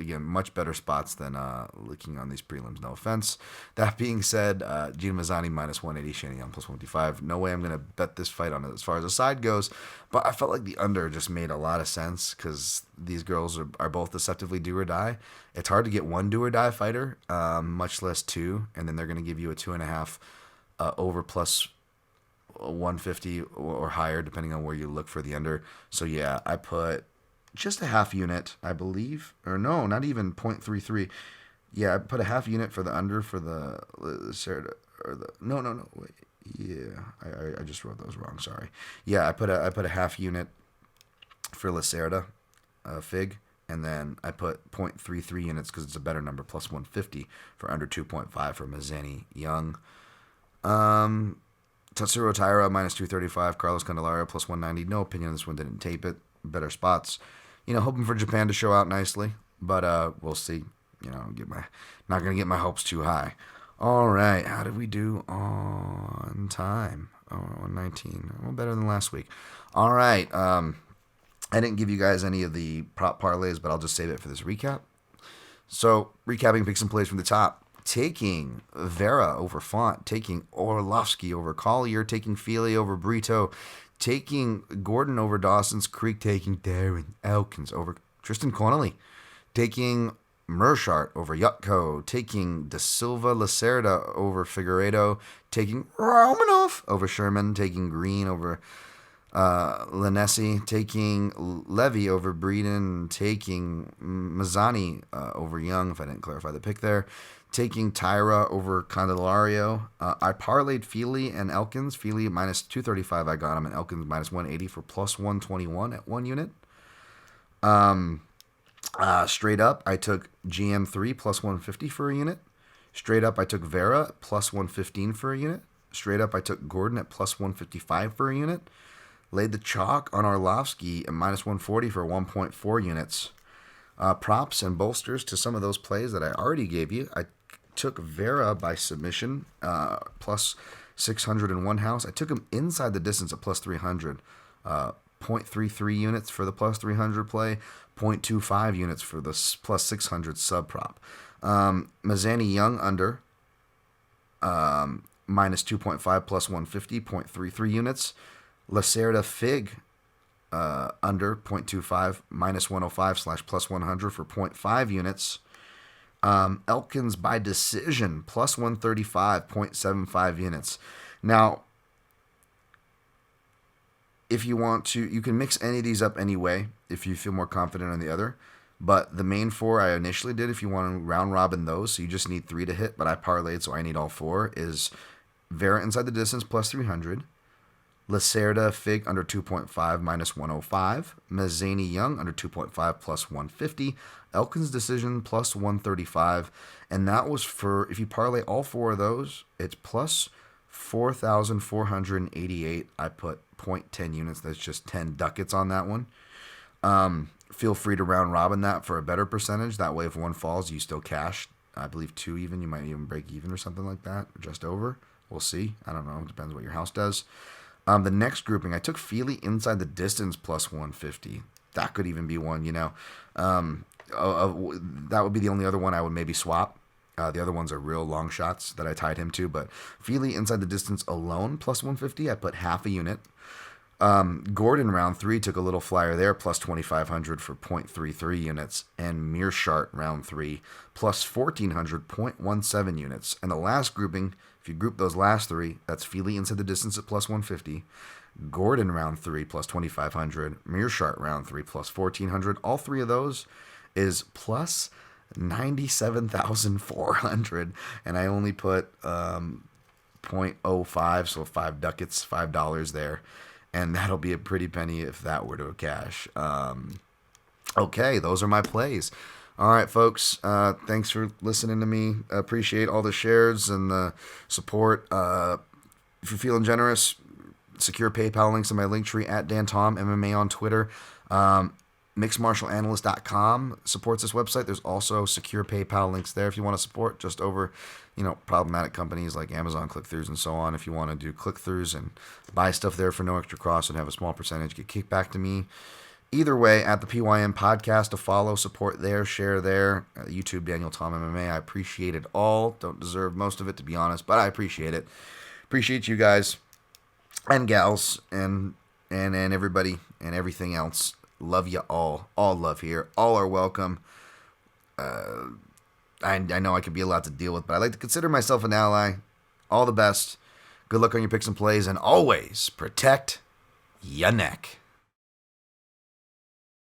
Again, much better spots than looking on these prelims. No offense. That being said, Gina Mazzani minus 180, Shane Young plus 155. No way I'm going to bet this fight on it as far as the side goes, but I felt like the under just made a lot of sense because these girls are both deceptively do or die. It's hard to get one do or die fighter, much less 2, and then they're going to give you a 2.5 over plus 150 or higher, depending on where you look for the under. So yeah, I put just a half unit, I believe, or no, not even 0.33. Yeah, I put a half unit for the under for the no. Wait, yeah, I just wrote those wrong. Sorry. Yeah, I put a half unit for Lacerda, Fig, and then I put 0.33 units because it's a better number, plus 150 for under 2.5 for Mazzani Young. Tatsuro Taira minus 235, Carlos Candelario plus 190. No opinion on this one, didn't tape it. Better spots. Hoping for Japan to show out nicely, but we'll see. Not gonna get my hopes too high. All right, how did we do on time? 119. Well, better than last week. All right. I didn't give you guys any of the prop parlays, but I'll just save it for this recap. So, recapping picks and plays from the top. Taking Vera over Font, taking Orlovsky over Collier, taking Feely over Brito, taking Gordon over Dawson's Creek, taking Darren Elkins over Tristan Connolly, taking Meerschaert over Yutko, taking Da Silva Lacerda over Figueiredo, taking Romanov over Sherman, taking Green over Lanesi taking Levy over Breeden, taking Mazzani over Young, if I didn't clarify the pick there, taking Tyra over Candelario. I parlayed Feely and Elkins. Feely minus 235, I got him, and Elkins minus 180 for plus 121 at one unit. Straight up, I took GM3 plus 150 for a unit. Straight up, I took Vera plus 115 for a unit. Straight up, I took Gordon at plus 155 for a unit. Laid the chalk on Arlovsky at minus 140 for 1.4 units. Props and bolsters to some of those plays that I already gave you. I took Vera by submission, plus 600 in one house. I took him inside the distance at plus 300. 0.33 units for the plus 300 play, 0.25 units for the plus 600 sub prop. Mazzani Young under, minus 2.5 plus 150, 0.33 units. Lacerda Fig under 0.25 minus 105 / plus 100 for 0.5 units. Elkins by decision plus 135, 0.75 units. Now, if you want to, you can mix any of these up anyway if you feel more confident on the other. But the main four I initially did, if you want to round robin those, so you just need 3 to hit, but I parlayed, so I need all 4, is Vera inside the distance plus 300. Lacerda Fig under 2.5 minus 105. Mazzani Young under 2.5 plus 150. Elkins decision plus 135. And that was for, if you parlay all 4 of those, it's plus 4,488. I put 0.10 units. That's just 10 ducats on that one. Feel free to round robin that for a better percentage. That way, if one falls, you still cash. I believe 2 even. You might even break even or something like that, or just over. We'll see. I don't know. It depends what your house does. The next grouping, I took Feely inside the distance plus 150. That could even be one, that would be the only other one I would maybe swap. The other ones are real long shots that I tied him to, but Feely inside the distance alone plus 150, I put half a unit. Gordon round 3 took a little flyer there, plus 2,500 for 0.33 units, and Mearshart round 3 plus 1,400, 0.17 units. And the last grouping, if you group those last 3, that's Feely inside the distance at plus 150, Gordon round 3 plus 2,500, Mearshart round 3 plus 1,400. All 3 of those is plus 97,400, and I only put 0.05, so 5 ducats, $5 there. And that'll be a pretty penny if that were to cash. Okay, those are my plays. All right, folks. Thanks for listening to me. I appreciate all the shares and the support. If you're feeling generous, secure PayPal links in my link tree at Dan Tom MMA on Twitter. MixedMartialAnalyst.com supports this website. There's also secure PayPal links there if you want to support just over, problematic companies like Amazon click-throughs and so on. If you want to do click-throughs and buy stuff there for no extra cost and have a small percentage get kicked back to me. Either way, at the PYM podcast, to follow, support there, share there. YouTube, Daniel Tom MMA. I appreciate it all. Don't deserve most of it, to be honest, but I appreciate it. Appreciate you guys and gals and everybody and everything else. Love you all. All love here. All are welcome. I know I could be a lot to deal with, but I like to consider myself an ally. All the best. Good luck on your picks and plays, and always protect your neck.